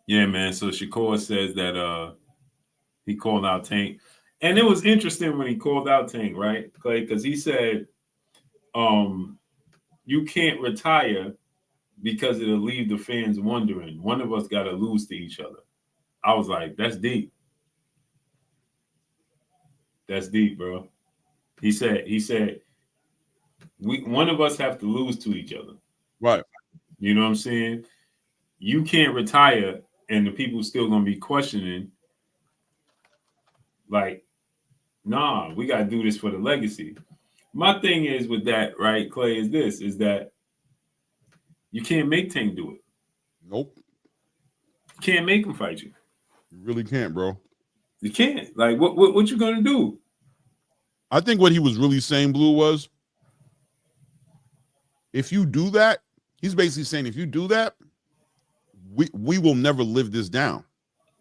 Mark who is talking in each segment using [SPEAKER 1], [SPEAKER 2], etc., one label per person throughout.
[SPEAKER 1] Yeah, man. So Shakur says that he called out Tank. And it was interesting when he called out Tank, right, Clay? Because he said, um, you can't retire because it'll leave the fans wondering. One of us got to lose to each other. I was like, that's deep. That's deep, bro. He said, we one of us have to lose to each other.
[SPEAKER 2] Right.
[SPEAKER 1] You know what I'm saying? You can't retire and the people still gonna be questioning, like, nah, we gotta do this for the legacy. My thing is with that, right, Clay, is that you can't make Tank do it.
[SPEAKER 2] Nope.
[SPEAKER 1] You can't make him fight you.
[SPEAKER 2] You really can't, bro.
[SPEAKER 1] You can't. Like, what you gonna do?
[SPEAKER 2] I think what he was really saying, Blue, was if you do that, he's basically saying if you do that, we will never live this down.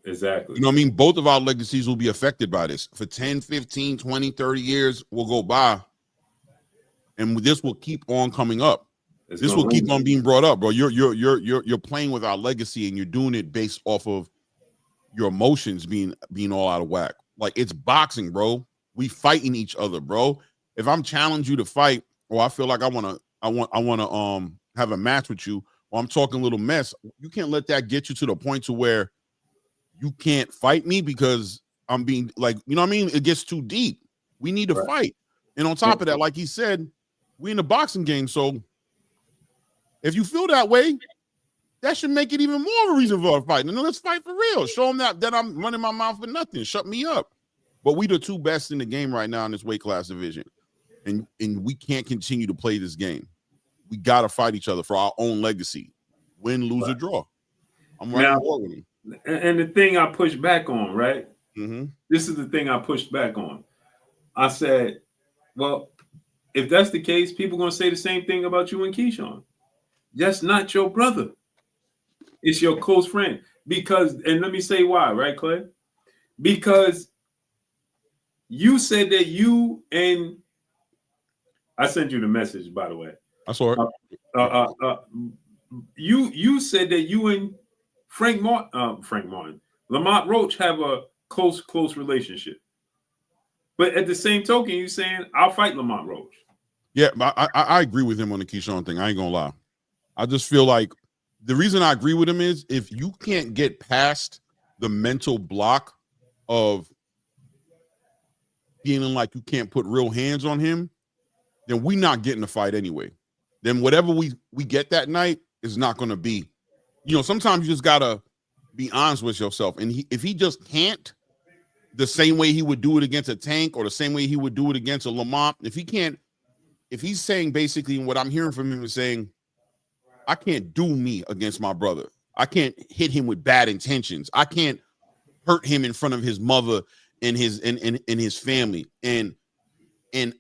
[SPEAKER 1] Exactly.
[SPEAKER 2] You know what I mean? Both of our legacies will be affected by this. For 10, 15, 20, 30 years will go by, and this will keep on coming up. This will keep on being brought up, bro. You're playing with our legacy, and you're doing it based off of your emotions being all out of whack. Like, it's boxing, bro. We fighting each other, bro. If I'm challenging you to fight, or I feel like I want to have a match with you, or I'm talking a little mess, you can't let that get you to the point to where you can't fight me because I'm being, like, you know what I mean? It gets too deep. We need to fight. And on top of that, like he said, we in the boxing game. So if you feel that way, that should make it even more of a reason for a fight. And let's fight for real. Show them that I'm running my mouth for nothing. Shut me up. But we the two best in the game right now in this weight class division. And we can't continue to play this game. We got to fight each other for our own legacy. Win, lose, or draw. I'm right on board with him.
[SPEAKER 1] And the thing I pushed back on, right?
[SPEAKER 2] Mm-hmm.
[SPEAKER 1] This is the thing I pushed back on. I said, well, if that's the case, people are going to say the same thing about you and Keyshawn. That's not your brother. It's your close friend. Because, and let me say why, right, Clay? Because you said that you and I sent you the message, by the way.
[SPEAKER 2] I saw it.
[SPEAKER 1] You said that you and Frank Martin, Lamont Roach have a close relationship. But at the same token, you saying I'll fight Lamont Roach.
[SPEAKER 2] Yeah, I agree with him on the Keyshawn thing. I ain't gonna lie. I just feel like the reason I agree with him is if you can't get past the mental block of feeling like you can't put real hands on him, then we not getting the fight anyway. Then whatever we get that night is not going to be. You know, sometimes you just gotta be honest with yourself. And if he just can't, the same way he would do it against a Tank or the same way he would do it against a Lamont, if he's saying basically what I'm hearing from him is saying, I can't do me against my brother. I can't hit him with bad intentions. I can't hurt him in front of his mother and his family. And he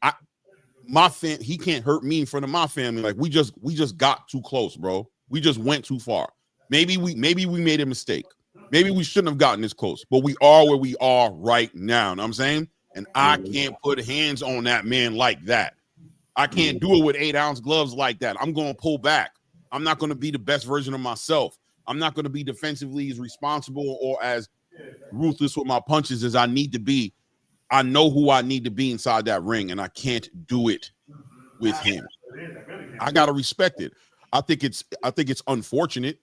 [SPEAKER 2] can't hurt me in front of my family. Like we just got too close, bro. We just went too far. Maybe we made a mistake. Maybe we shouldn't have gotten this close, but we are where we are right now. You know what I'm saying? And I can't put hands on that man like that. I can't do it with 8-ounce gloves like that. I'm going to pull back. I'm not going to be the best version of myself. I'm not going to be defensively as responsible or as ruthless with my punches as I need to be. I know who I need to be inside that ring, and I can't do it with him. I got to respect it. I think it's unfortunate.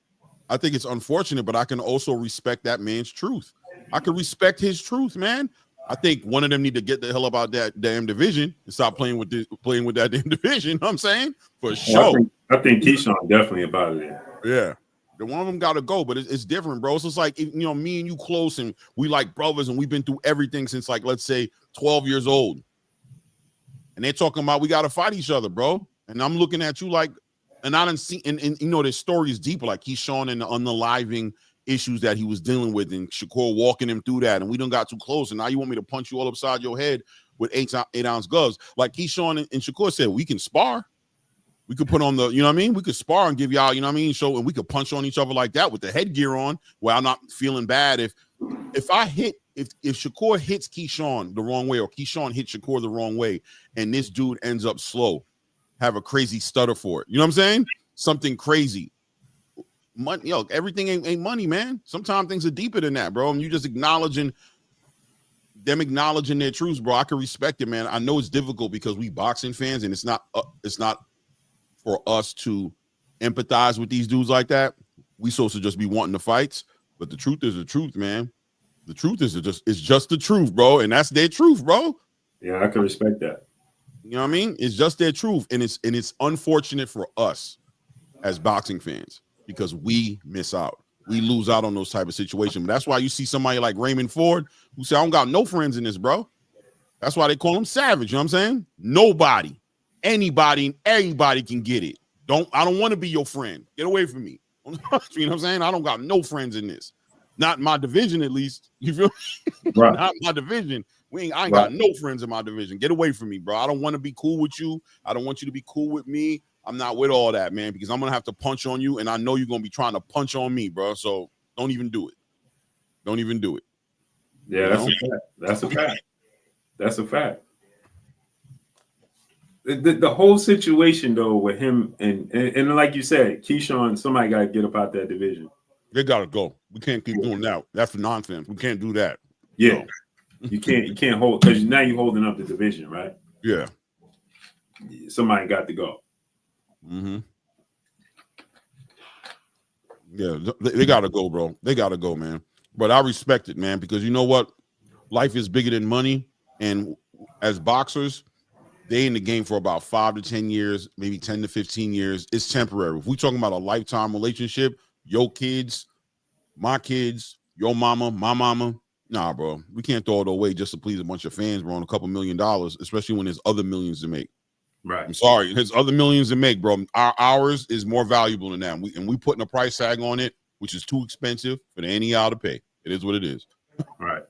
[SPEAKER 2] I think it's unfortunate, but I can also respect that man's truth. I can respect his truth, man. I think one of them need to get the hell about that damn division and stop playing with that damn division. You know what I'm saying? For sure.
[SPEAKER 1] I think Keyshawn definitely about it.
[SPEAKER 2] Yeah. The one of them got to go, but it's different, bro. So it's like, you know, me and you close and we like brothers and we've been through everything since, like, let's say 12 years old. And they're talking about we got to fight each other, bro. And I'm looking at you like, and I didn't see, and you know, this story is deeper. Like he's showing in the unaliving issues that he was dealing with, and Shakur walking him through that, and we done got too close. And now you want me to punch you all upside your head with 8-ounce gloves? Like Keyshawn and Shakur said, we can spar. We could put on the, you know what I mean? We could spar and give y'all, you know what I mean? So, and we could punch on each other like that with the headgear on, where I'm not feeling bad. If Shakur hits Keyshawn the wrong way, or Keyshawn hits Shakur the wrong way, and this dude ends up slow, have a crazy stutter for it. You know what I'm saying? Something crazy. money, everything ain't money, man. Sometimes things are deeper than that, bro. And you just acknowledging their truths, bro. I can respect it, man. I know it's difficult because we boxing fans, and it's not for us to empathize with these dudes like that. We supposed to just be wanting the fights, but the truth is the truth, man. The truth is it's just the truth, bro, and that's their truth, bro.
[SPEAKER 1] Yeah, I can respect that.
[SPEAKER 2] You know what I mean? It's just their truth, and it's unfortunate for us as boxing fans because we miss out. We lose out on those type of situations. But that's why you see somebody like Raymond Ford who say, I don't got no friends in this, bro. That's why they call him savage. You know what I'm saying? Nobody, anybody, everybody can get it. I don't want to be your friend. Get away from me. You know what I'm saying? I don't got no friends in this. Not in my division, at least. You feel me? Right. Not my division. I ain't got no friends in my division. Get away from me, bro. I don't want to be cool with you. I don't want you to be cool with me. I'm not with all that, man, because I'm going to have to punch on you, and I know you're going to be trying to punch on me, bro. So don't even do it. Don't even do it.
[SPEAKER 1] Yeah, that's a fact. That's a fact. That's a fact. The whole situation, though, with him and like you said, Keyshawn, somebody got to get up out that division.
[SPEAKER 2] They got to go. We can't keep doing that. That's nonsense. We can't do that.
[SPEAKER 1] Yeah. So. You can't hold, because now you're holding up the division, right?
[SPEAKER 2] Yeah.
[SPEAKER 1] Somebody got to go.
[SPEAKER 2] Mm-hmm. Yeah, they got to go, bro. They got to go, man. But I respect it, man, because you know what? Life is bigger than money. And as boxers, they in the game for about 5 to 10 years, maybe 10 to 15 years. It's temporary. If we're talking about a lifetime relationship, your kids, my kids, your mama, my mama, nah, bro. We can't throw it away just to please a bunch of fans, bro, on a couple $1 million, especially when there's other millions to make.
[SPEAKER 1] Right.
[SPEAKER 2] I'm sorry. There's other millions to make, bro. Ours is more valuable than that. We putting a price tag on it, which is too expensive for any y'all to pay. It is what it is.
[SPEAKER 1] Right.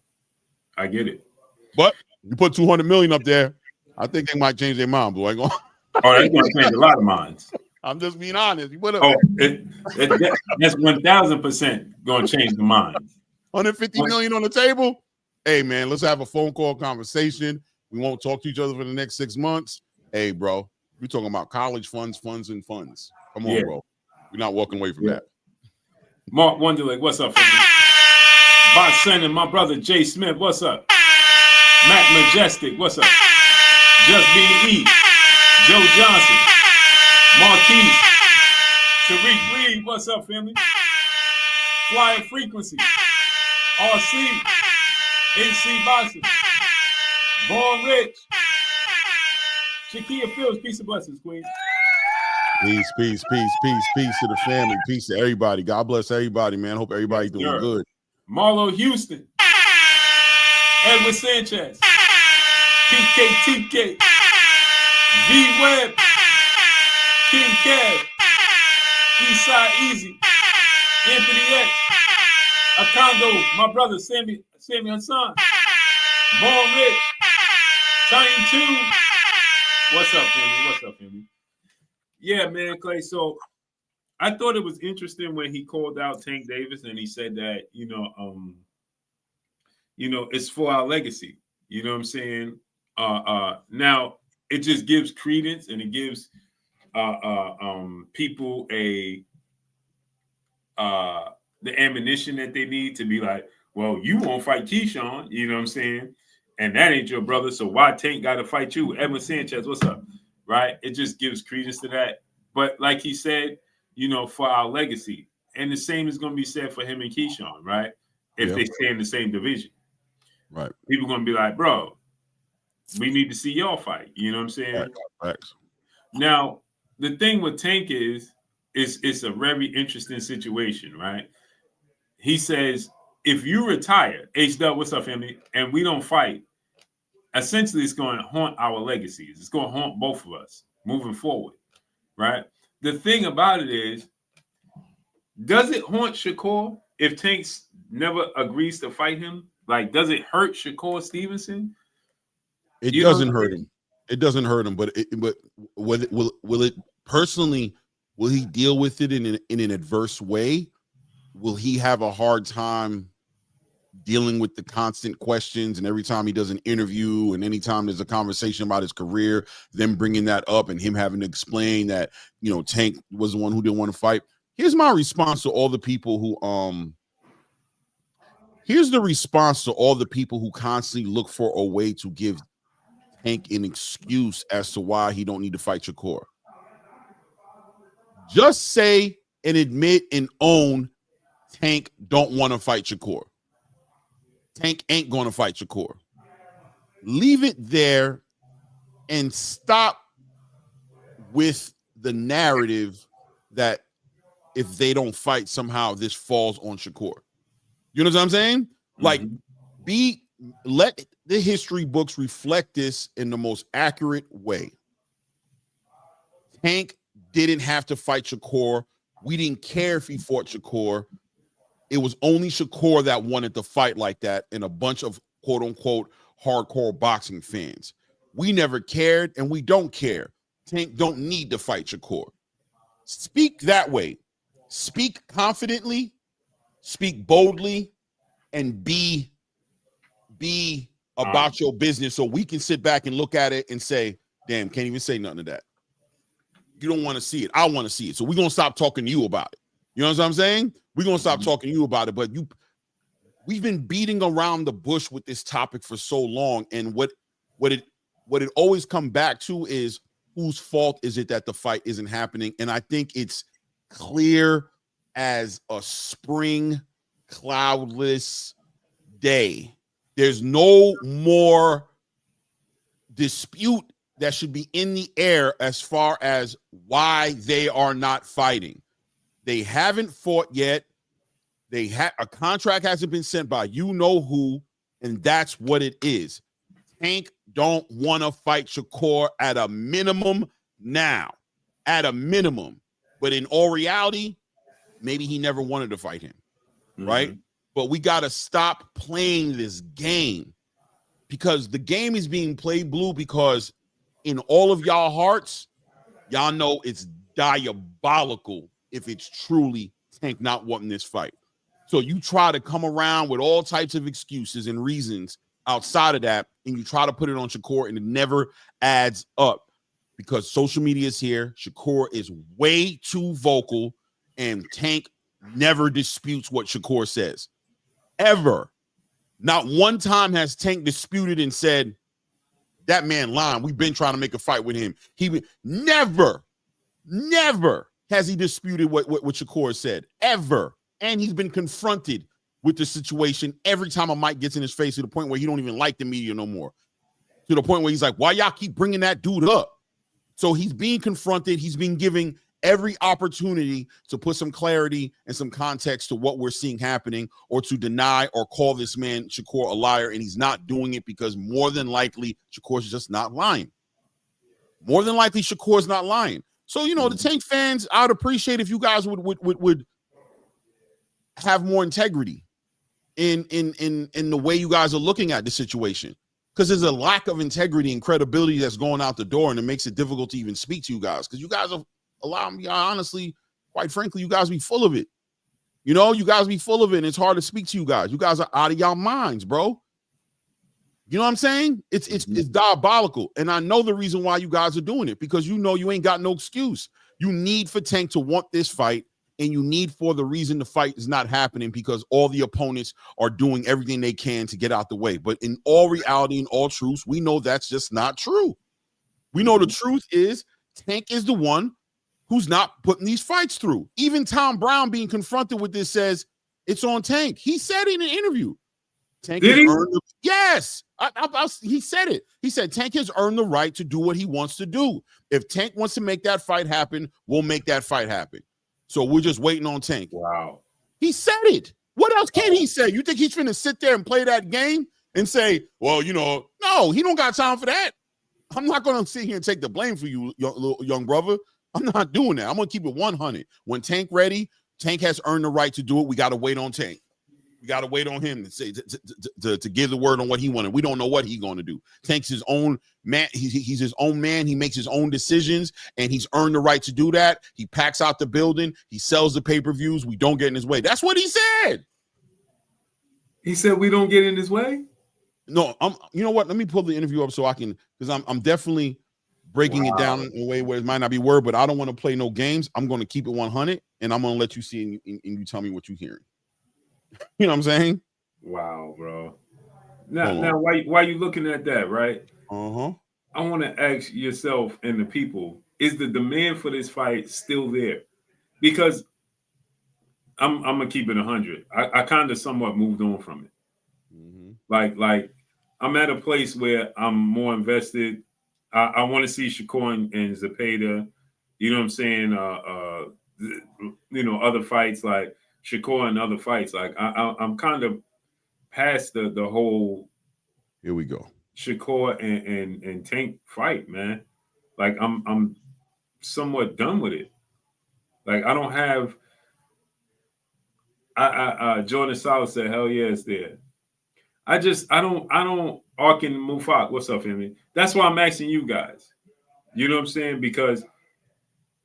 [SPEAKER 1] I get it.
[SPEAKER 2] But you put 200 million up there, I think they might change their mind, boy.
[SPEAKER 1] Oh, that's going to change a lot of minds.
[SPEAKER 2] I'm just being honest. You put up.
[SPEAKER 1] Oh, that's 1,000% going to change the minds.
[SPEAKER 2] 150 million on the table. Hey, man, let's have a phone call conversation. We won't talk to each other for the next 6 months. Hey, bro, we're talking about college funds. Come on, bro. We're not walking away from that.
[SPEAKER 1] Mark Wonderlick, what's up, family? Bob Sen and my brother Jay Smith, what's up? Matt Majestic, what's up? Just Being E, Joe Johnson, Marquise, Tariq Reed, what's up, family? Flyer Frequency, RC, HC Boxing, Born Rich, Shakia Fields, peace and blessings, Queen.
[SPEAKER 2] Peace to the family. Peace to everybody. God bless everybody, man. Hope everybody's doing good.
[SPEAKER 1] Marlo Houston, Edwin Sanchez, PKTK, V Webb, King Kev, Eastside Easy, Anthony X, Akando, my brother Sammy Hassan, Born Rich, Tiny 2. What's up, family? Yeah, man, Clay. So I thought it was interesting when he called out Tank Davis and he said that, it's for our legacy. You know what I'm saying? Now it just gives credence and it gives people the ammunition that they need to be like, well, you won't fight Keyshawn, you know what I'm saying? And that ain't your brother, so why Tank got to fight you? Edwin Sanchez, what's up? Right? It just gives credence to that. But like he said, for our legacy. And the same is going to be said for him and Keyshawn, right? If they stay in the same division. Right. People going to be like, bro, we need to see y'all fight. You know what I'm saying?
[SPEAKER 2] Right.
[SPEAKER 1] Now, the thing with Tank is it's a very interesting situation, right? He says, if you retire, H-Dub, what's up, family, and we don't fight, essentially it's going to haunt our legacies. It's going to haunt both of us moving forward, right? The thing about it is, does it haunt Shakur if Tank never agrees to fight him? Like, does it hurt Shakur Stevenson?
[SPEAKER 2] It doesn't hurt him. It doesn't hurt him, but will it personally? Will he deal with it in an adverse way? Will he have a hard time dealing with the constant questions and every time he does an interview and anytime there's a conversation about his career, them bringing that up and him having to explain that, Tank was the one who didn't want to fight? here's my response to all the people who here's the response to all the people who constantly look for a way to give Tank an excuse as to why he don't need to fight Shakur. Just say and admit and own Tank don't want to fight Shakur. Tank ain't going to fight Shakur. Leave it there and stop with the narrative that if they don't fight, somehow this falls on Shakur. You know what I'm saying? Like, let the history books reflect this in the most accurate way. Tank didn't have to fight Shakur. We didn't care if he fought Shakur. It was only Shakur that wanted to fight like that, and a bunch of quote unquote hardcore boxing fans. We never cared, and we don't care. Tank don't need to fight Shakur. Speak that way. Speak confidently, speak boldly, and be about your business so we can sit back and look at it and say, damn, can't even say nothing to that. You don't want to see it. I want to see it. So we're going to stop talking to you about it. You know what I'm saying? We're going to stop talking to you about it. But we've been beating around the bush with this topic for so long. And what it always come back to is, whose fault is it that the fight isn't happening? And I think it's clear as a spring cloudless day. There's no more dispute that should be in the air as far as why they are not fighting. They haven't fought yet. A contract hasn't been sent by you know who, and that's what it is. Tank don't want to fight Shakur at a minimum now. At a minimum. But in all reality, maybe he never wanted to fight him, right? But we got to stop playing this game, because the game is being played blue, because in all of y'all hearts, y'all know it's diabolical if it's truly Tank not wanting this fight. So you try to come around with all types of excuses and reasons outside of that, and you try to put it on Shakur, and it never adds up, because social media is here. Shakur is way too vocal, and Tank never disputes what Shakur says. Ever. Not one time has Tank disputed and said, that man lying. We've been trying to make a fight with him. Never has he disputed what Shakur said. Ever. And he's been confronted with the situation every time a mic gets in his face, to the point where he don't even like the media no more. To the point where he's like, why y'all keep bringing that dude up? So he's being confronted. He's been giving every opportunity to put some clarity and some context to what we're seeing happening, or to deny or call this man Shakur a liar. And he's not doing it, because more than likely Shakur's just not lying. More than likely Shakur's not lying. So, you know, the Tank fans, I would appreciate if you guys would have more integrity in the way you guys are looking at the situation, because there's a lack of integrity and credibility that's going out the door, and it makes it difficult to even speak to you guys, because you guys are allowing me, honestly, quite frankly, you guys be full of it. You know, you guys be full of it, and it's hard to speak to you guys. You guys are out of y'all minds, bro. You know what I'm saying? It's diabolical. And I know the reason why you guys are doing it, because you know you ain't got no excuse. You need for Tank to want this fight, and you need for the reason the fight is not happening, because all the opponents are doing everything they can to get out the way. But in all reality and all truth, we know that's just not true. We know the truth is Tank is the one who's not putting these fights through. Even Tom Brown, being confronted with this, says it's on Tank. He said it in an interview. Tank has earned yes, he said it. He said Tank has earned the right to do what he wants to do. If Tank wants to make that fight happen, we'll make that fight happen. So we're just waiting on Tank.
[SPEAKER 1] Wow.
[SPEAKER 2] He said it. What else can he say? You think he's finna sit there and play that game and say, well, you know, no, he don't got time for that. I'm not going to sit here and take the blame for you, young brother. I'm not doing that. I'm going to keep it 100. When Tank ready, Tank has earned the right to do it. We got to wait on Tank. We got to wait on him to say to give the word on what he wanted. We don't know what he's going to do. Tank's his own man. He's his own man. He makes his own decisions, and he's earned the right to do that. He packs out the building. He sells the pay-per-views. We don't get in his way. That's what he said.
[SPEAKER 1] He said we don't get in his way?
[SPEAKER 2] No, you know what? Let me pull the interview up so I can, because I'm definitely breaking it down in a way where it might not be word, but I don't want to play no games. I'm going to keep it 100, and I'm going to let you see and you tell me what you're hearing. You know what I'm saying?
[SPEAKER 1] Wow, bro. Now, why you looking at that, right?
[SPEAKER 2] Uh-huh.
[SPEAKER 1] I want to ask yourself and the people: is the demand for this fight still there? Because I'm gonna keep it 100. I kind of somewhat moved on from it.
[SPEAKER 2] Mm-hmm.
[SPEAKER 1] Like I'm at a place where I'm more invested. I want to see Shakur and Zepeda. You know what I'm saying? Other fights like Shakur and other fights. Like I'm kind of past the whole
[SPEAKER 2] Here we go.
[SPEAKER 1] Shakur and Tank fight, man. Like I'm somewhat done with it. Like I don't have. Jordan Salas said, "Hell yeah, it's there." I don't. Arkin Mufak, what's up, Emmy? That's why I'm asking you guys. You know what I'm saying? Because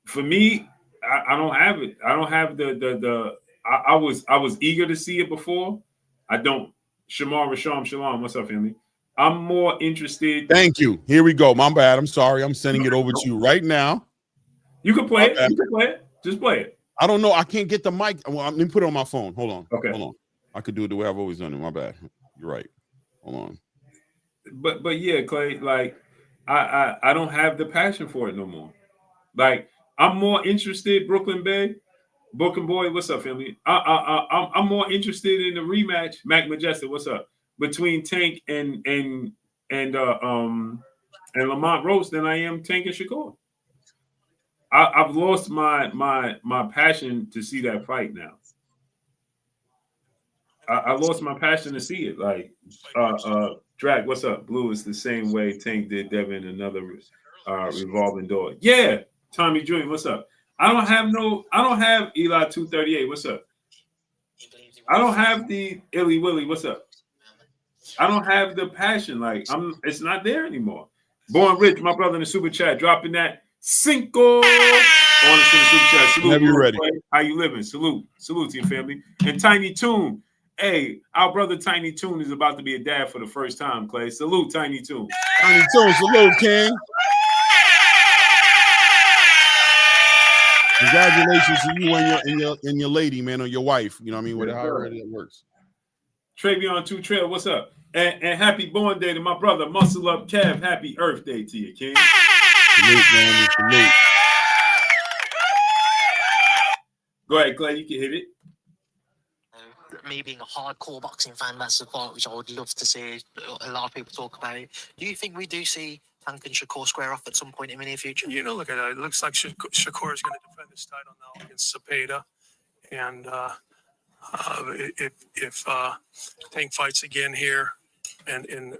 [SPEAKER 1] for me, I don't have it. I don't have the. I was eager to see it before. I don't. Shamar Rasham Shalom, what's up, Emmy? I'm more interested.
[SPEAKER 2] Thank you. Here we go. My bad. I'm sorry. I'm sending it over to you right now.
[SPEAKER 1] You can play it. You can play it. Just play it.
[SPEAKER 2] I don't know. I can't get the mic. Well, let me put it on my phone. Hold on.
[SPEAKER 1] Okay.
[SPEAKER 2] Hold on. I could do it the way I've always done it. My bad. You're right. Hold on.
[SPEAKER 1] But yeah, Clay, like I don't have the passion for it no more. Like I'm more interested, Brooklyn Bay, Brooklyn Boy, what's up, family? I'm more interested in the rematch, Mac Majestic, what's up, between Tank and Lamont Rose than I am Tank and Shakur. I've lost my passion to see that fight now. I lost my passion to see it. Like Drac, what's up? Blue is the same way Tank did Devin another revolving door. Yeah, Tommy Jr., what's up? I don't have Eli 238. What's up? I don't have the Illy Willy. What's up? I don't have the passion. Like it's not there anymore. Born Rich, my brother in the super chat, dropping that Cinco on the super chat. Salute.
[SPEAKER 2] Whenever you're ready.
[SPEAKER 1] How you living? Salute to your family. And Tiny Toon. Hey, our brother Tiny Toon is about to be a dad for the first time, Clay. Salute, Tiny Toon.
[SPEAKER 2] Tiny Toon, salute, King. Congratulations to you and your lady, man, or your wife. You know what I mean? Whatever it works.
[SPEAKER 1] Travion 2 Trail, what's up? And happy born day to my brother, Muscle Up Kev. Happy Earth Day to you, King.
[SPEAKER 2] Salute, man. Salute.
[SPEAKER 1] Go ahead, Clay. You can hit it.
[SPEAKER 3] Me being a hardcore boxing fan, that's the part which I would love to see a lot of people talk about. Do you think we do see Tank and Shakur square off at some point in the near future?
[SPEAKER 4] You know, look at it. It looks like Shakur is going to defend his title now against Zepeda. And if Tank fights again here and in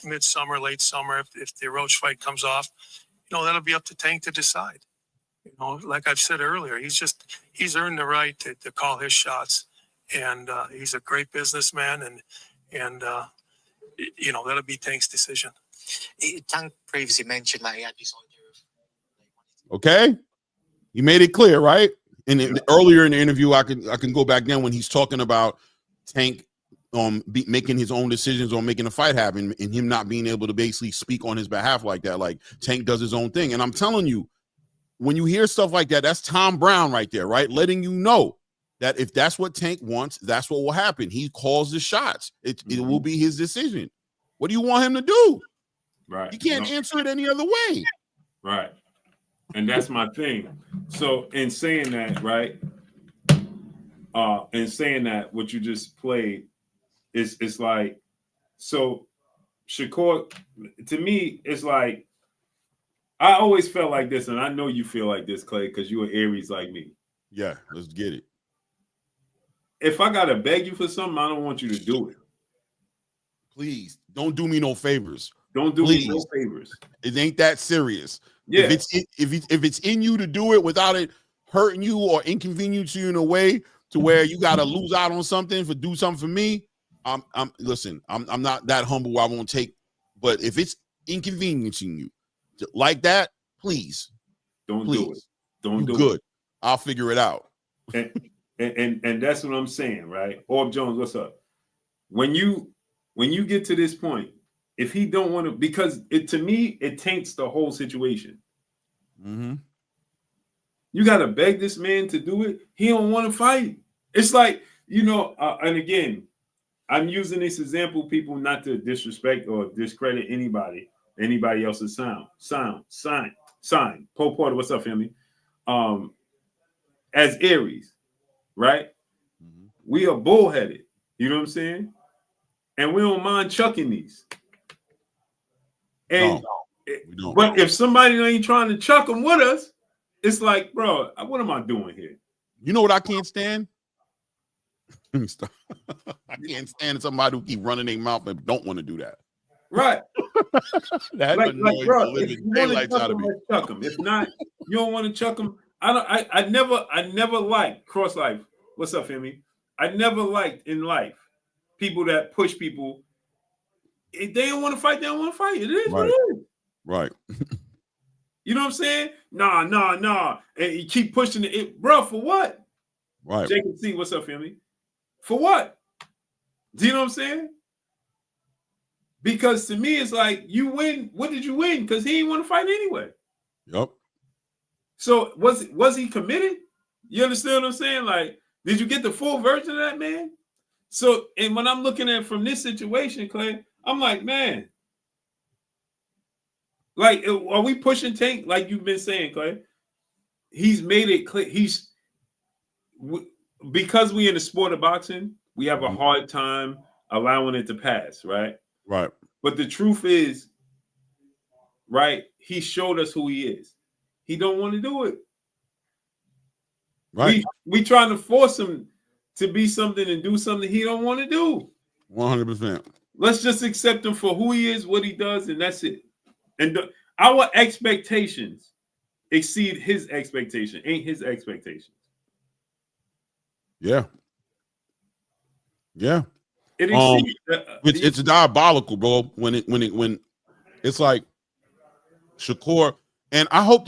[SPEAKER 4] midsummer, late summer, if the Roach fight comes off, you know, that'll be up to Tank to decide. You know, like I've said earlier, he's earned the right to call his shots. And he's a great businessman, and you know, that'll be Tank's decision.
[SPEAKER 3] Tank previously mentioned that he had this idea
[SPEAKER 2] of. Okay, you made it clear, right? And earlier in the interview, I can go back then when he's talking about Tank making his own decisions on making a fight happen, and him not being able to basically speak on his behalf like that. Like Tank does his own thing, and I'm telling you, when you hear stuff like that, that's Tom Brown right there, right? Letting you know that if that's what Tank wants, that's what will happen. He calls the shots. It will be his decision. What do you want him to do?
[SPEAKER 1] Right.
[SPEAKER 2] He can't answer it any other way.
[SPEAKER 1] Right. And that's my thing. So in saying that, right, in saying that, what you just played is like, so Shakur, to me, it's like, I always felt like this, and I know you feel like this, Clay, because you're Aries like me.
[SPEAKER 2] Yeah, let's get it.
[SPEAKER 1] If I gotta beg you for something, I don't want you to do it.
[SPEAKER 2] Please don't do me no favors.
[SPEAKER 1] Don't do me no favors.
[SPEAKER 2] It ain't that serious.
[SPEAKER 1] Yeah.
[SPEAKER 2] If it's in you to do it without it hurting you or inconveniencing you in a way to where you gotta lose out on something for do something for me, I'm not that humble. I won't take. But if it's inconveniencing you like that, please
[SPEAKER 1] don't do it. Don't do
[SPEAKER 2] good.
[SPEAKER 1] it.
[SPEAKER 2] I'll figure it out.
[SPEAKER 1] And that's what I'm saying, right? Orb Jones, what's up? When you get to this point, if he don't want to, because it to me it taints the whole situation.
[SPEAKER 2] Mm-hmm.
[SPEAKER 1] You got to beg this man to do it. He don't want to fight. It's like, and again, I'm using this example, people, not to disrespect or discredit anybody else's sign. Poe Porter, what's up, family? As Aries, right?
[SPEAKER 2] Mm-hmm.
[SPEAKER 1] We are bullheaded. You know what I'm saying? And we don't mind chucking these. And
[SPEAKER 2] we don't.
[SPEAKER 1] But if somebody ain't trying to chuck them with us, it's like, bro, what am I doing here?
[SPEAKER 2] You know what I can't stand? I can't stand somebody who keep running their mouth and don't want to do that.
[SPEAKER 1] Right.
[SPEAKER 2] That annoys
[SPEAKER 1] bro,
[SPEAKER 2] the living daylights out of me.
[SPEAKER 1] Chuck them. If not, you don't want to chuck them. I never liked cross life. What's up, family? I never liked in life people that push people. If they don't want to fight, they don't want to fight. It is what it is.
[SPEAKER 2] Right.
[SPEAKER 1] You know what I'm saying? Nah. And you keep pushing it. Bro, for what?
[SPEAKER 2] Right.
[SPEAKER 1] Jacob C, what's up, family? For what? Do you know what I'm saying? Because to me, it's like, you win. What did you win? Because he didn't want to fight anyway.
[SPEAKER 2] Yep.
[SPEAKER 1] So was he committed? You understand what I'm saying? Like, did you get the full version of that, man? So, and when I'm looking at it from this situation, Clay, I'm like, man, like, are we pushing Tank? Like you've been saying, Clay, he's made it clear. Because we in the sport of boxing, we have a hard time allowing it to pass, right?
[SPEAKER 2] Right.
[SPEAKER 1] But the truth is, right, he showed us who he is. He don't want to do it.
[SPEAKER 2] Right.
[SPEAKER 1] We trying to force him to be something and do something he don't want to do.
[SPEAKER 2] 100%.
[SPEAKER 1] Let's just accept him for who he is, what he does, and that's it. And our expectations exceed his expectation, ain't his expectations.
[SPEAKER 2] Yeah. Yeah.
[SPEAKER 1] It exceeds.
[SPEAKER 2] It's diabolical, bro. When it's like Shakur, and I hope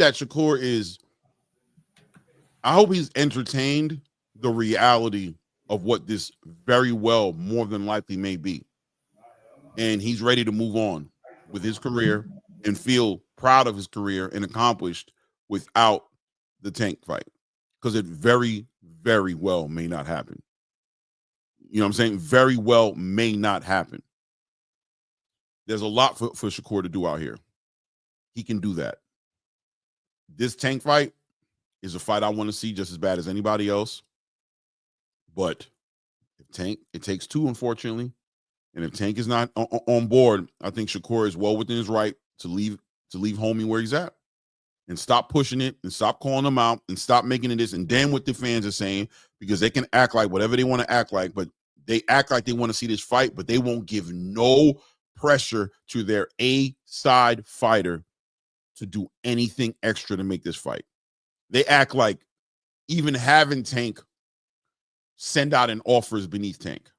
[SPEAKER 2] he's entertained the reality of what this very well more than likely may be. And he's ready to move on with his career and feel proud of his career and accomplished without the Tank fight. Because it very, very well may not happen. You know what I'm saying? Very well may not happen. There's a lot for Shakur to do out here. He can do that. This Tank fight is a fight I want to see just as bad as anybody else. But if Tank, it takes two, unfortunately. And if Tank is not on board, I think Shakur is well within his right to leave homie where he's at. And stop pushing it and stop calling them out and stop making it this and damn what the fans are saying, because they can act like whatever they want to act like, but they act like they want to see this fight, but they won't give no pressure to their A-side fighter to do anything extra to make this fight. They act like even having Tank send out an offers beneath Tank.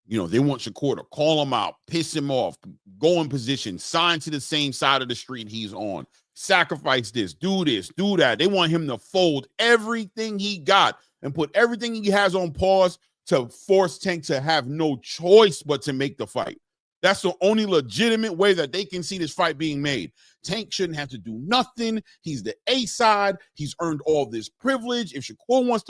[SPEAKER 2] You know, they want Shakur to call him out, piss him off, go in position, sign to the same side of the street he's on, sacrifice this, do that. They want him to fold everything he got and put everything he has on pause to force Tank to have no choice but to make the fight. That's the only legitimate way that they can see this fight being made. Tank shouldn't have to do nothing. He's the A side. He's earned all this privilege. If Shakur wants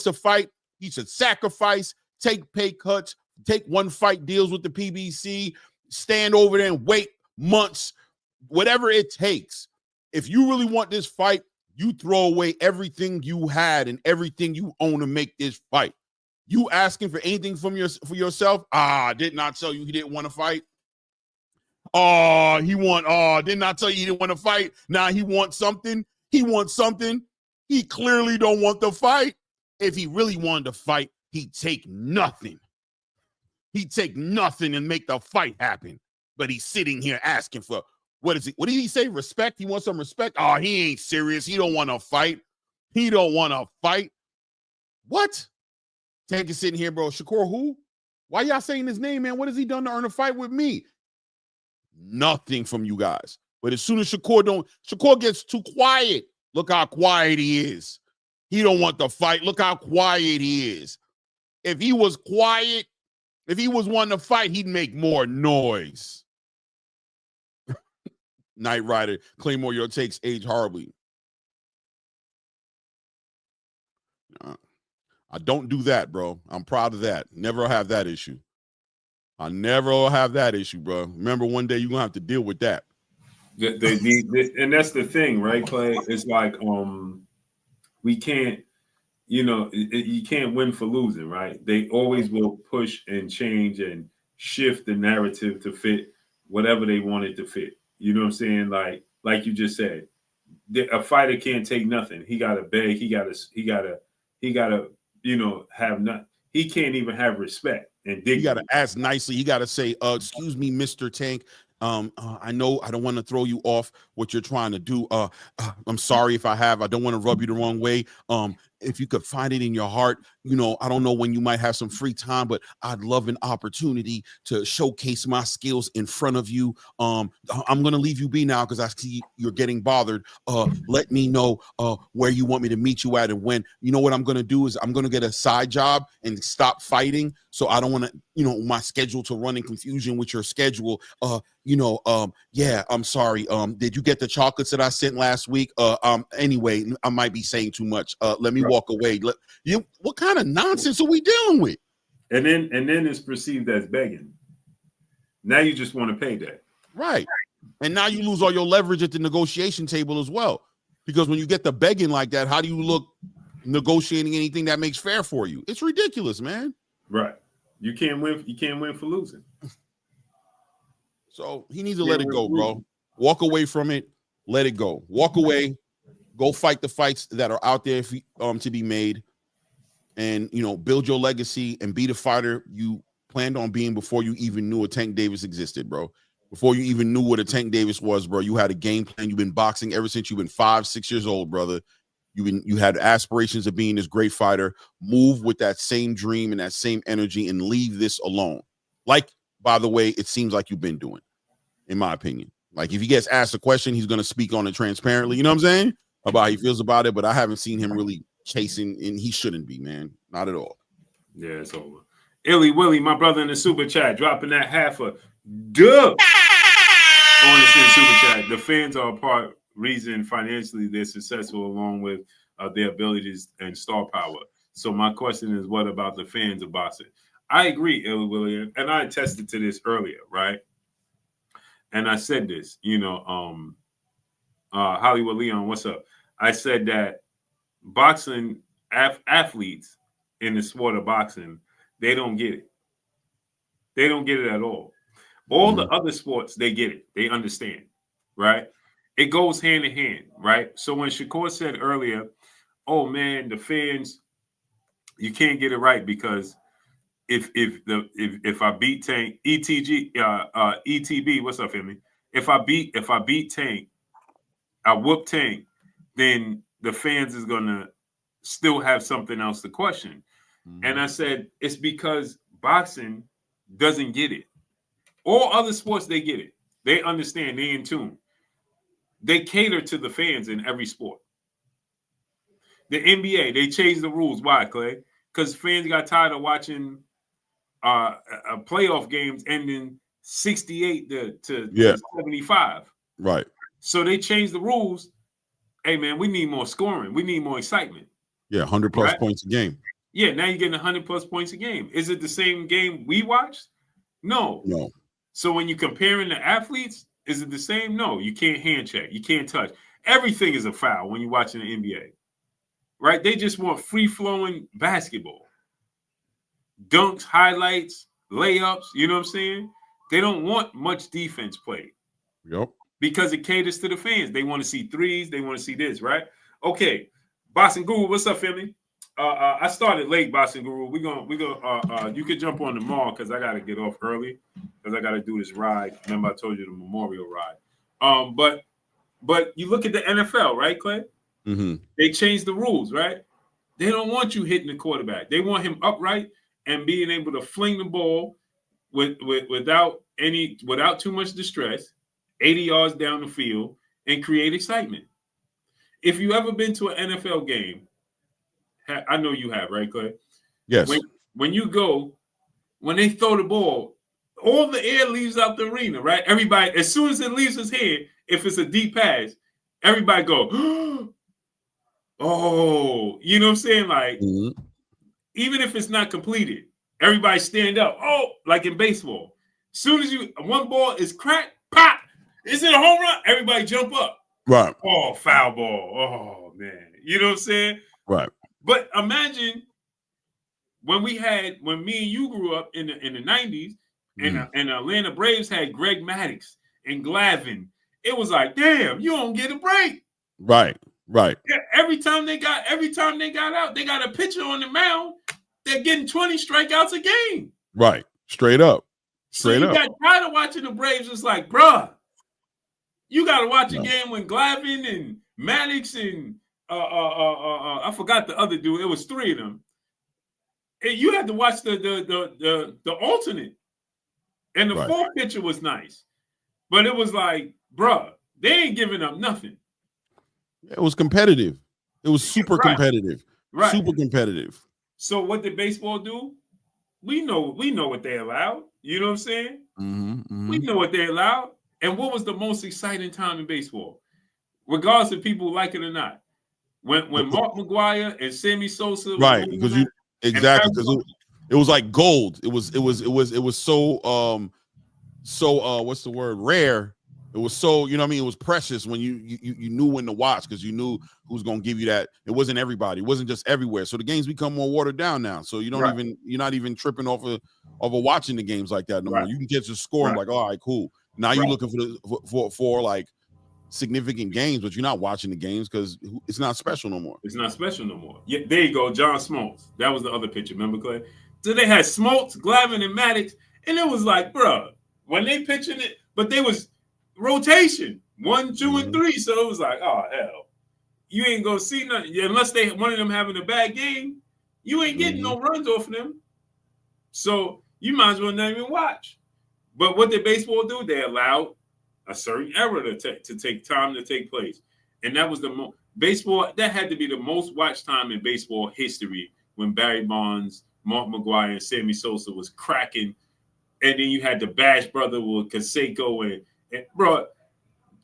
[SPEAKER 2] to fight, he should sacrifice, take pay cuts, take one fight deals with the PBC, stand over there and wait months, whatever it takes. If you really want this fight, you throw away everything you had and everything you own to make this fight. You asking for anything for yourself? Did not tell you he didn't want to fight. Did not tell you he didn't want to fight. Now he wants something. He clearly don't want the fight. If he really wanted to fight, he'd take nothing. He'd take nothing and make the fight happen. But he's sitting here asking for, what is it? What did he say? Respect? He wants some respect? He ain't serious. He don't want to fight. What? Tank is sitting here, bro. Shakur who? Why y'all saying his name, man? What has he done to earn a fight with me? Nothing from you guys. But as soon as Shakur gets too quiet, look how quiet he is. He don't want the fight. Look how quiet he is. If he was quiet, If he was wanting to fight, he'd make more noise. Knight Rider, Claymore, your takes age horribly. I don't do that, bro. I'm proud of that. Never have that issue. I never have that issue, bro. Remember, one day you're gonna have to deal with that.
[SPEAKER 1] And that's the thing, right, Clay? It's like we can't, you can't win for losing, right? They always will push and change and shift the narrative to fit whatever they want it to fit. You know what I'm saying? Like you just said, a fighter can't take nothing. He got to beg. He got to, have nothing. He can't even have respect and dignity.
[SPEAKER 2] You got to ask nicely. You got to say, excuse me, Mr. Tank. I know I don't want to throw you off what you're trying to do. I'm sorry if I have. I don't want to rub you the wrong way. If you could find it in your heart, I don't know when you might have some free time, but I'd love an opportunity to showcase my skills in front of you. I'm going to leave you be now because I see you're getting bothered. Let me know where you want me to meet you at and when. You know what I'm going to do is I'm going to get a side job and stop fighting. So I don't want to, my schedule to run in confusion with your schedule. Yeah, I'm sorry. Did you get the chocolates that I sent last week? Anyway, I might be saying too much. Let me walk away. What kind of nonsense are we dealing with?
[SPEAKER 1] And then it's perceived as begging. Now you just want to pay that.
[SPEAKER 2] Right. And now you lose all your leverage at the negotiation table as well. Because when you get the begging like that, how do you look negotiating anything that makes fair for you? It's ridiculous, man.
[SPEAKER 1] Right. You can't win. You can't win for losing.
[SPEAKER 2] So he needs to let it go, bro. Walk away from it. Let it go. Walk away. Go fight the fights that are out there to be made, and build your legacy and be the fighter you planned on being before you even knew a Tank Davis existed, bro. Before you even knew what a Tank Davis was, bro. You had a game plan. You've been boxing ever since you've been 5-6 years old, brother. You had aspirations of being this great fighter. Move with that same dream and that same energy and leave this alone. Like, by the way, it seems like you've been doing, in my opinion. Like, if he gets asked a question, he's going to speak on it transparently. You know what I'm saying? About how he feels about it, but I haven't seen him really chasing, and he shouldn't be, man. Not at all.
[SPEAKER 1] Yeah, it's over. Illy Willie, my brother in the super chat, dropping that half a dub on the super chat. The fans are a part reason financially they're successful, along with their abilities and star power. So my question is, what about the fans of boxing? I agree, Illy Willie, and I attested to this earlier, right? And I said this, Hollywood Leon, what's up? I said that boxing athletes in the sport of boxing, they don't get it. They don't get it at all. All the other sports, they get it. They understand, right? It goes hand in hand, right? So when Shakur said earlier, oh man, the fans, you can't get it right because if I beat Tank, ETB, what's up, Emmy? If I beat Tank, I whoop Tank, then the fans is gonna still have something else to question. And I said it's because boxing doesn't get it. All other sports, they get it. They understand. They in tune. They cater to the fans in every sport. The NBA, they changed the rules. Why, Clay? Because fans got tired of watching playoff games ending 68 to 75.
[SPEAKER 2] Right.
[SPEAKER 1] So they changed the rules. Hey, man, we need more scoring. We need more excitement.
[SPEAKER 2] Yeah, 100 plus points a game.
[SPEAKER 1] Yeah, now you're getting 100 plus points a game. Is it the same game we watched? No. So when you're comparing the athletes, is it the same? No. You can't hand check. You can't touch. Everything is a foul when you're watching the NBA. Right? They just want free-flowing basketball. Dunks, highlights, layups. You know what I'm saying? They don't want much defense played.
[SPEAKER 2] Yep.
[SPEAKER 1] Because it caters to the fans. They want to see threes. They want to see this, right? Okay. Boxing Guru, what's up, family? I started late, Boxing Guru. We gonna you could jump on tomorrow because I gotta get off early because I gotta do this ride. Remember, I told you the memorial ride. But you look at the NFL, right, Clay? They changed the rules, right? They don't want you hitting the quarterback. They want him upright and being able to fling the ball without too much distress, 80 yards down the field, and create excitement. If you ever been to an NFL game, I know you have, right, Clay?
[SPEAKER 2] Yes.
[SPEAKER 1] When you go, when they throw the ball, all the air leaves out the arena, right? Everybody, as soon as it leaves his head, if it's a deep pass, everybody go, oh, you know what I'm saying? Like, even if it's not completed, everybody stand up. Oh, like in baseball. As soon as one ball is cracked, pop, is it a home run? Everybody jump up.
[SPEAKER 2] Right.
[SPEAKER 1] Oh, foul ball. Oh, man. You know what I'm saying?
[SPEAKER 2] Right.
[SPEAKER 1] But imagine when me and you grew up in the 90s, and the Atlanta Braves had Greg Maddux and Glavine. It was like, damn, you don't get a break.
[SPEAKER 2] Right. Right.
[SPEAKER 1] Yeah, every time they got out, they got a pitcher on the mound. They're getting 20 strikeouts a game.
[SPEAKER 2] Right. Straight up. Straight
[SPEAKER 1] so you
[SPEAKER 2] up.
[SPEAKER 1] got tired of watching the Braves. It's like, bruh, you got to watch a game when Glavine and Maddux and I forgot the other dude. It was 3 of them. And you had to watch the alternate. And the fourth pitcher was nice. But it was like, bruh, they ain't giving up nothing.
[SPEAKER 2] It was competitive. It was super competitive.
[SPEAKER 1] Right.
[SPEAKER 2] Super competitive.
[SPEAKER 1] So what did baseball do? We know what they allowed. You know what I'm saying? We know what they allowed. And what was the most exciting time in baseball? Regardless if people like it or not. When Mark McGwire and Sammy Sosa,
[SPEAKER 2] right? Because because it was like gold. It was so what's the word? Rare. It was so, you know what I mean? It was precious when you knew when to watch because you knew who's going to give you that. It wasn't everybody. It wasn't just everywhere. So the games become more watered down now. So you're not even tripping off of watching the games like that no more. You can get your score and like, all right, cool. Now you're looking for like significant games, but you're not watching the games because it's not special no more.
[SPEAKER 1] It's not special no more. Yeah, there you go, John Smoltz. That was the other pitcher. Remember, Clay? So they had Smoltz, Glavine, and Maddux, and it was like, bro, when they pitching it, but they was rotation 1, 2, and 3. So it was like, oh hell, you ain't gonna see nothing unless one of them having a bad game. You ain't getting no runs off of them. So you might as well not even watch. But what did baseball do? They allowed a certain era to take time to take place, and that was baseball. That had to be the most watched time in baseball history when Barry Bonds, Mark McGwire, and Sammy Sosa was cracking, and then you had the Bash brother with Canseco and bro,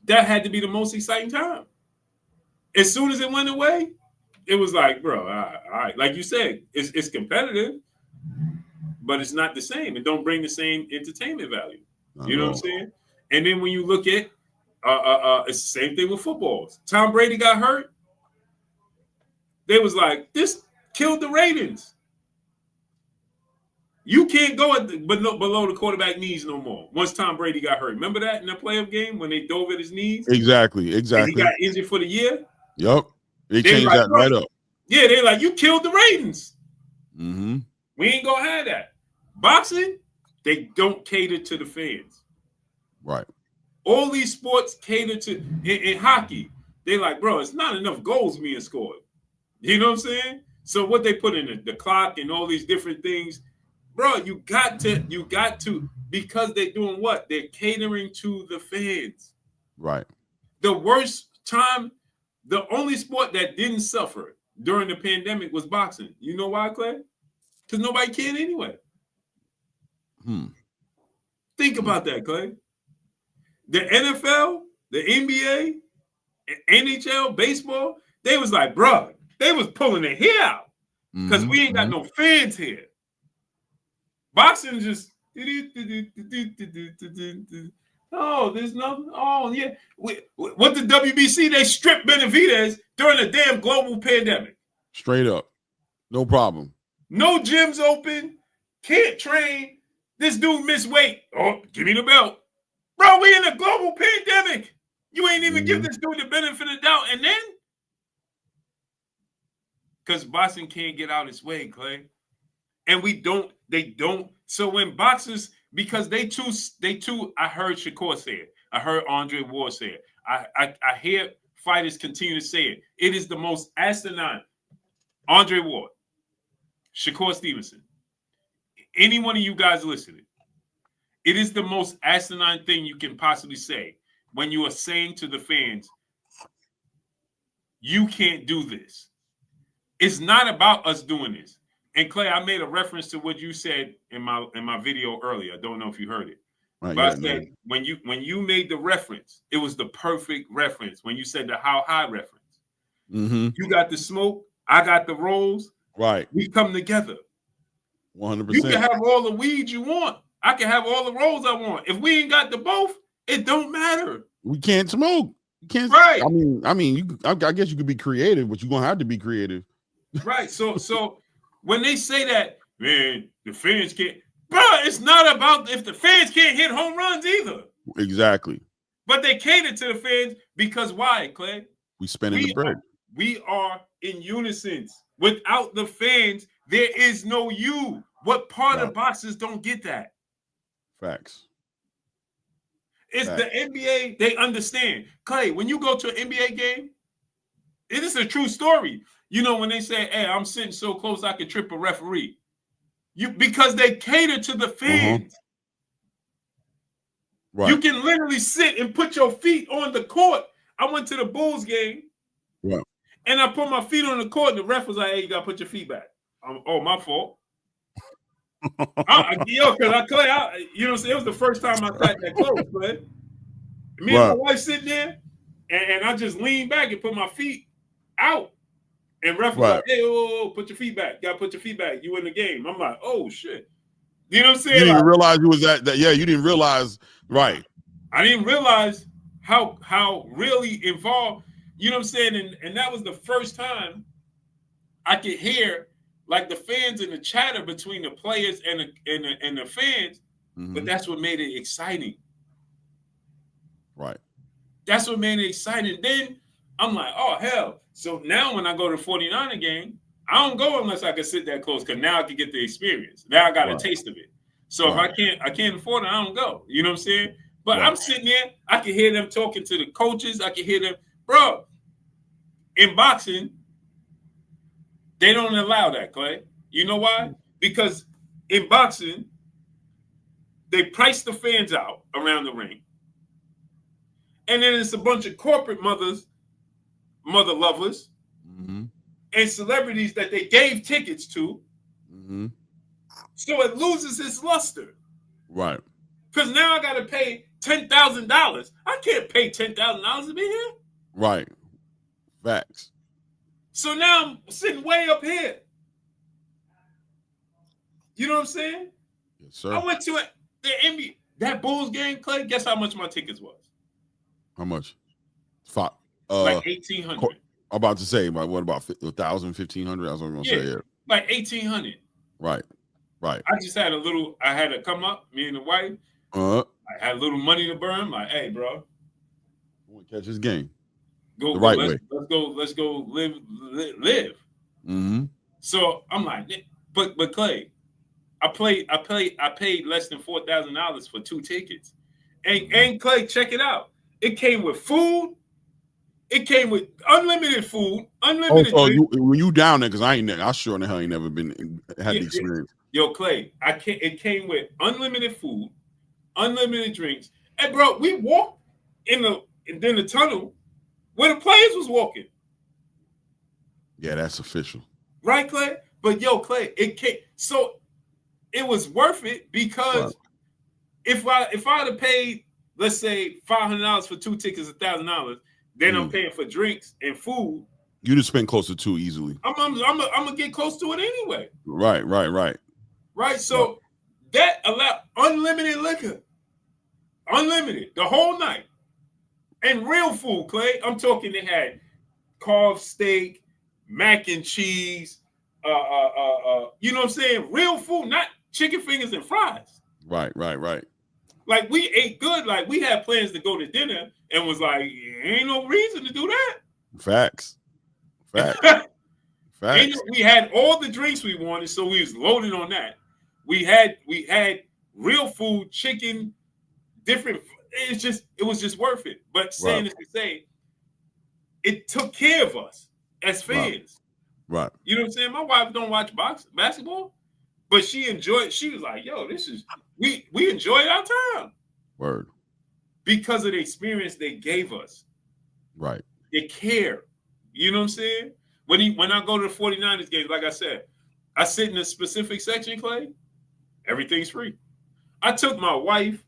[SPEAKER 1] that had to be the most exciting time. As soon as it went away, it was like, bro, all right. Like you said, it's competitive, but it's not the same. It don't bring the same entertainment value. You know what I'm saying? And then when you look at, it's the same thing with football. Tom Brady got hurt. They was like, this killed the ratings. You can't go below the quarterback knees no more. Once Tom Brady got hurt. Remember that in the playoff game when they dove at his knees?
[SPEAKER 2] Exactly.
[SPEAKER 1] And he got injured for the year?
[SPEAKER 2] Yep. They changed like, that right up.
[SPEAKER 1] Yeah, they're like, you killed the ratings.
[SPEAKER 2] We
[SPEAKER 1] ain't going to have that. Boxing, they don't cater to the fans.
[SPEAKER 2] Right.
[SPEAKER 1] All these sports cater to, in hockey, they like, bro, it's not enough goals being scored. You know what I'm saying? So what they put in the clock and all these different things, bro, you got to, because they're doing what? They're catering to the fans.
[SPEAKER 2] Right.
[SPEAKER 1] The worst time, the only sport that didn't suffer during the pandemic was boxing. You know why, Clay? Because nobody cared anyway. Think about that, Clay. The NFL, the NBA, NHL, baseball, they was like, bro, they was pulling their hair out because we ain't got no fans here. Boxing just, oh, there's nothing. Oh, yeah. What the WBC, they stripped Benavidez during a damn global pandemic.
[SPEAKER 2] Straight up. No problem.
[SPEAKER 1] No gyms open. Can't train. This dude missed weight. Oh, give me the belt. Bro, we in a global pandemic. You ain't even give this dude the benefit of the doubt. And then, because boxing can't get out its way, Clay. And they don't. So when boxers, because they too, I heard Shakur say it. I heard Andre Ward say it. I hear fighters continue to say it. It is the most asinine. Andre Ward, Shakur Stevenson, any one of you guys listening, it is the most asinine thing you can possibly say when you are saying to the fans, you can't do this. It's not about us doing this. And Clay, I made a reference to what you said in my video earlier. I don't know if you heard it.
[SPEAKER 2] Right,
[SPEAKER 1] But
[SPEAKER 2] yeah,
[SPEAKER 1] I said when you made the reference, it was the perfect reference. When you said the how high reference, you got the smoke, I got the rolls.
[SPEAKER 2] Right,
[SPEAKER 1] we come together.
[SPEAKER 2] 100%.
[SPEAKER 1] You can have all the weed you want. I can have all the rolls I want. If we ain't got the both, it don't matter.
[SPEAKER 2] We can't smoke. You can't.
[SPEAKER 1] Right.
[SPEAKER 2] I mean, I guess you could be creative, but you're gonna have to be creative.
[SPEAKER 1] Right. So when they say that, man, the fans can't. Bro, it's not about if the fans can't hit home runs either.
[SPEAKER 2] Exactly.
[SPEAKER 1] But they cater to the fans because why, Clay?
[SPEAKER 2] We spending the bread.
[SPEAKER 1] We are in unison. Without the fans, there is no you. What part of boxers don't get that?
[SPEAKER 2] Facts.
[SPEAKER 1] It's the NBA. They understand. Clay, when you go to an NBA game, it is a true story. You know, when they say, hey, I'm sitting so close I could trip a referee. Because they cater to the fans. Right. You can literally sit and put your feet on the court. I went to the Bulls game.
[SPEAKER 2] Right.
[SPEAKER 1] And I put my feet on the court. And the ref was like, hey, you got to put your feet back. Oh, my fault. Because you know what I'm saying? It was the first time I sat that close, but me and my wife sitting there, and I just leaned back and put my feet out. And ref was like, hey, put your feet back. You got to put your feet back. You in the game. I'm like, oh, shit. You know what I'm saying?
[SPEAKER 2] You didn't realize you was that. Yeah, you didn't realize. Right.
[SPEAKER 1] I didn't realize how really involved, you know what I'm saying? And that was the first time I could hear like the fans and the chatter between the players and the fans, but that's what made it exciting.
[SPEAKER 2] Right.
[SPEAKER 1] That's what made it exciting. Then I'm like, oh, hell. So now when I go to 49er game, I don't go unless I can sit that close because now I can get the experience. Now I got a taste of it. So if I can't afford it, I don't go. You know what I'm saying? But I'm sitting there, I can hear them talking to the coaches. I can hear them. Bro, in boxing, they don't allow that, Clay. You know why? Because in boxing, they price the fans out around the ring. And then it's a bunch of corporate mother lovers, and celebrities that they gave tickets to. So it loses its luster.
[SPEAKER 2] Right.
[SPEAKER 1] Because now I got to pay $10,000. I can't pay $10,000 to be here.
[SPEAKER 2] Right. Facts.
[SPEAKER 1] So now I'm sitting way up here. You know what I'm saying?
[SPEAKER 2] Yes, sir.
[SPEAKER 1] I went to the NBA, that Bulls game, Clay. Guess how much my tickets was?
[SPEAKER 2] How much? Five.
[SPEAKER 1] Like $1,800.
[SPEAKER 2] I'm about to say, what about 1,000, 1,500? That's what I'm gonna say. Yeah.
[SPEAKER 1] Like $1,800.
[SPEAKER 2] Right. Right.
[SPEAKER 1] I just had I had to come up, me and the wife. I had a little money to burn. Like, hey, bro.
[SPEAKER 2] I want to catch this game.
[SPEAKER 1] Go
[SPEAKER 2] the right
[SPEAKER 1] way.
[SPEAKER 2] Let's
[SPEAKER 1] go live. So I'm like, but Clay, I paid less than $4,000 for 2 tickets. And Clay, check it out. It came with food. It came with unlimited food, unlimited.
[SPEAKER 2] Oh, so when you down there, because I sure in the hell ain't never had the experience.
[SPEAKER 1] Yo, Clay, it came with unlimited food, unlimited drinks. And bro, we walked in the tunnel where the players was walking.
[SPEAKER 2] Yeah, that's official.
[SPEAKER 1] Right, Clay? But yo, Clay, so it was worth it because if I'd have paid, let's say $500 for 2 tickets, $1,000, then I'm paying for drinks and food.
[SPEAKER 2] You just spend close to 2 easily.
[SPEAKER 1] I'm gonna get close to it anyway.
[SPEAKER 2] Right.
[SPEAKER 1] So that allowed unlimited liquor, unlimited the whole night, and real food. Clay, I'm talking. They had carved steak, mac and cheese. You know what I'm saying? Real food, not chicken fingers and fries.
[SPEAKER 2] Right.
[SPEAKER 1] Like we ate good. Like we had plans to go to dinner, and was like, ain't no reason to do that.
[SPEAKER 2] Facts.
[SPEAKER 1] We had all the drinks we wanted, so we was loaded on that. We had real food, chicken, different. It was just worth it. But saying this to say, it took care of us as fans.
[SPEAKER 2] Right.
[SPEAKER 1] You know what I'm saying? My wife don't watch basketball, but she enjoyed. She was like, "Yo, this is we enjoyed our time."
[SPEAKER 2] Word.
[SPEAKER 1] Because of the experience they gave us.
[SPEAKER 2] Right.
[SPEAKER 1] They care. You know what I'm saying? When I go to the 49ers games, like I said, I sit in a specific section, Clay. Everything's free. I took my wife,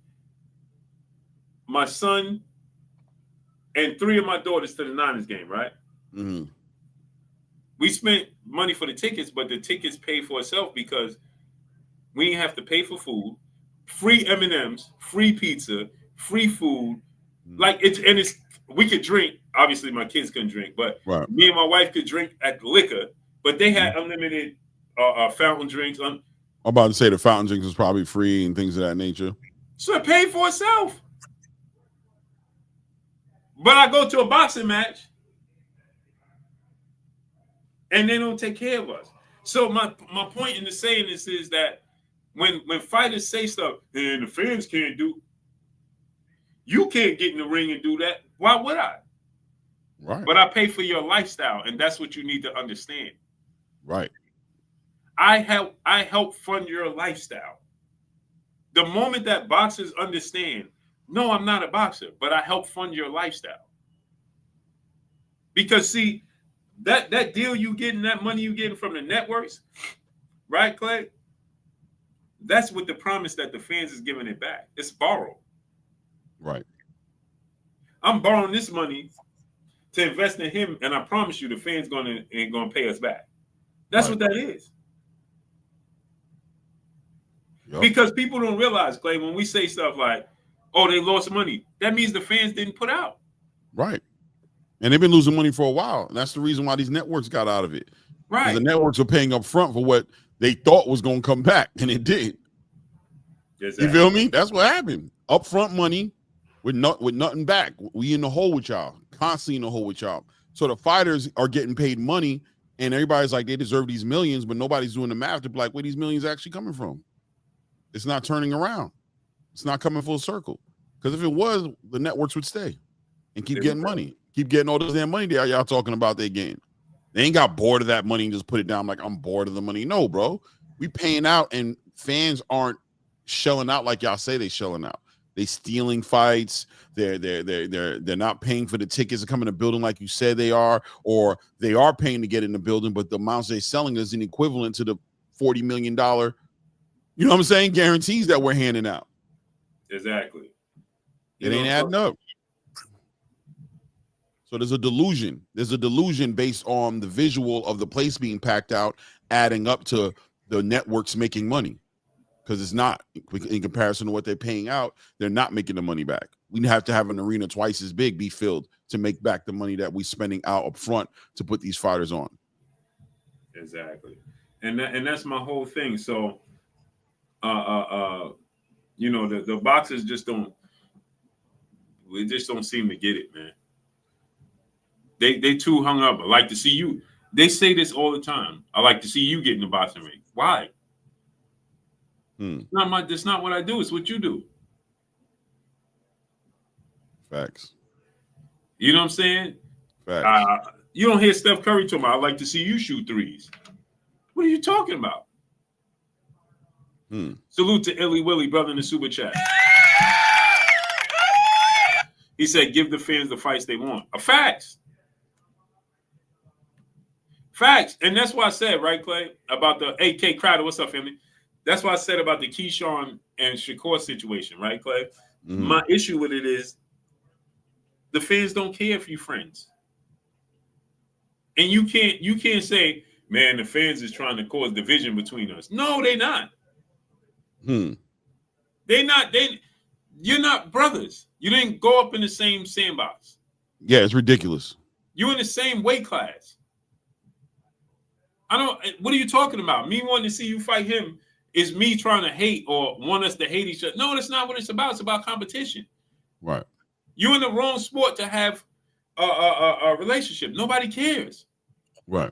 [SPEAKER 1] my son, and 3 of my daughters to the Niners game, right?
[SPEAKER 2] Mm-hmm.
[SPEAKER 1] We spent money for the tickets, but the tickets paid for itself because we didn't have to pay for food, free M&Ms, free pizza, free food. Like it's we could drink. Obviously, my kids couldn't drink, but me and my wife could drink at the liquor. But they had unlimited fountain drinks.
[SPEAKER 2] I'm about to say the fountain drinks was probably free and things of that nature.
[SPEAKER 1] So it paid for itself. But I go to a boxing match and they don't take care of us. So my point in the saying this is that when fighters say stuff, and the fans can't do, you can't get in the ring and do that. Why would I?
[SPEAKER 2] Right.
[SPEAKER 1] But I pay for your lifestyle, and that's what you need to understand.
[SPEAKER 2] Right.
[SPEAKER 1] I help fund your lifestyle. The moment that boxers understand, no, I'm not a boxer, but I help fund your lifestyle. Because see, that deal you getting, that money you getting from the networks, right, Clay? That's with the promise that the fans is giving it back. It's borrowed.
[SPEAKER 2] Right.
[SPEAKER 1] I'm borrowing this money to invest in him, and I promise you the fans ain't gonna pay us back. That's what that is. Yep. Because people don't realize, Clay, when we say stuff like, oh, they lost money, that means the fans didn't put out.
[SPEAKER 2] Right. And they've been losing money for a while. And that's the reason why these networks got out of it.
[SPEAKER 1] Right.
[SPEAKER 2] The networks are paying up front for what they thought was going to come back, and it did. Exactly. You feel me? That's what happened. Upfront money with nothing back. We in the hole with y'all, constantly in the hole with y'all. So the fighters are getting paid money, and everybody's like, they deserve these millions, but nobody's doing the math to be like, where these millions actually coming from? It's not turning around. It's not coming full circle. Because if it was, the networks would stay and keep getting money. Keep getting all this damn money that y'all talking about they gain. They ain't got bored of that money and just put it down like, I'm bored of the money. No, bro. We paying out, and fans aren't shelling out like y'all say they shelling out. They stealing fights. They're not paying for the tickets to come in the building like you said they are, or they are paying to get in the building, but the amounts they're selling is an equivalent to the $40 million, you know what I'm saying, guarantees that we're handing out.
[SPEAKER 1] Exactly.
[SPEAKER 2] It ain't adding up. So there's a delusion. There's a delusion based on the visual of the place being packed out, adding up to the networks making money. Because it's not, in comparison to what they're paying out, they're not making the money back. We have to have an arena twice as big be filled to make back the money that we're spending out up front to put these fighters on.
[SPEAKER 1] Exactly. And that's my whole thing. So, you know, the boxers just don't seem to get it, man. They too hung up. I like to see you. They say this all the time. I like to see you get in the boxing ring. Why? That's not what I do. It's what you do.
[SPEAKER 2] Facts.
[SPEAKER 1] You know what I'm saying?
[SPEAKER 2] Facts.
[SPEAKER 1] You don't hear Steph Curry talking about, I like to see you shoot threes. What are you talking about? Salute to Illy Willy, brother, in the super chat. He said, give the fans the fights they want. Facts. Facts. And that's why I said, right, Clay, about the AK Crowder. What's up, family? That's why I said about the Keyshawn and Shakur situation, right, Clay? My issue with it is the fans don't care if you're friends. And you can't say, man, the fans is trying to cause division between us. No, they're not. They're not. You're not brothers. You didn't go up in the same sandbox.
[SPEAKER 2] Yeah, it's ridiculous.
[SPEAKER 1] You're in the same weight class. What are you talking about? Me wanting to see you fight him is me trying to hate or want us to hate each other. No, that's not what it's about. It's about competition.
[SPEAKER 2] Right.
[SPEAKER 1] You're in the wrong sport to have a relationship. Nobody cares.
[SPEAKER 2] Right.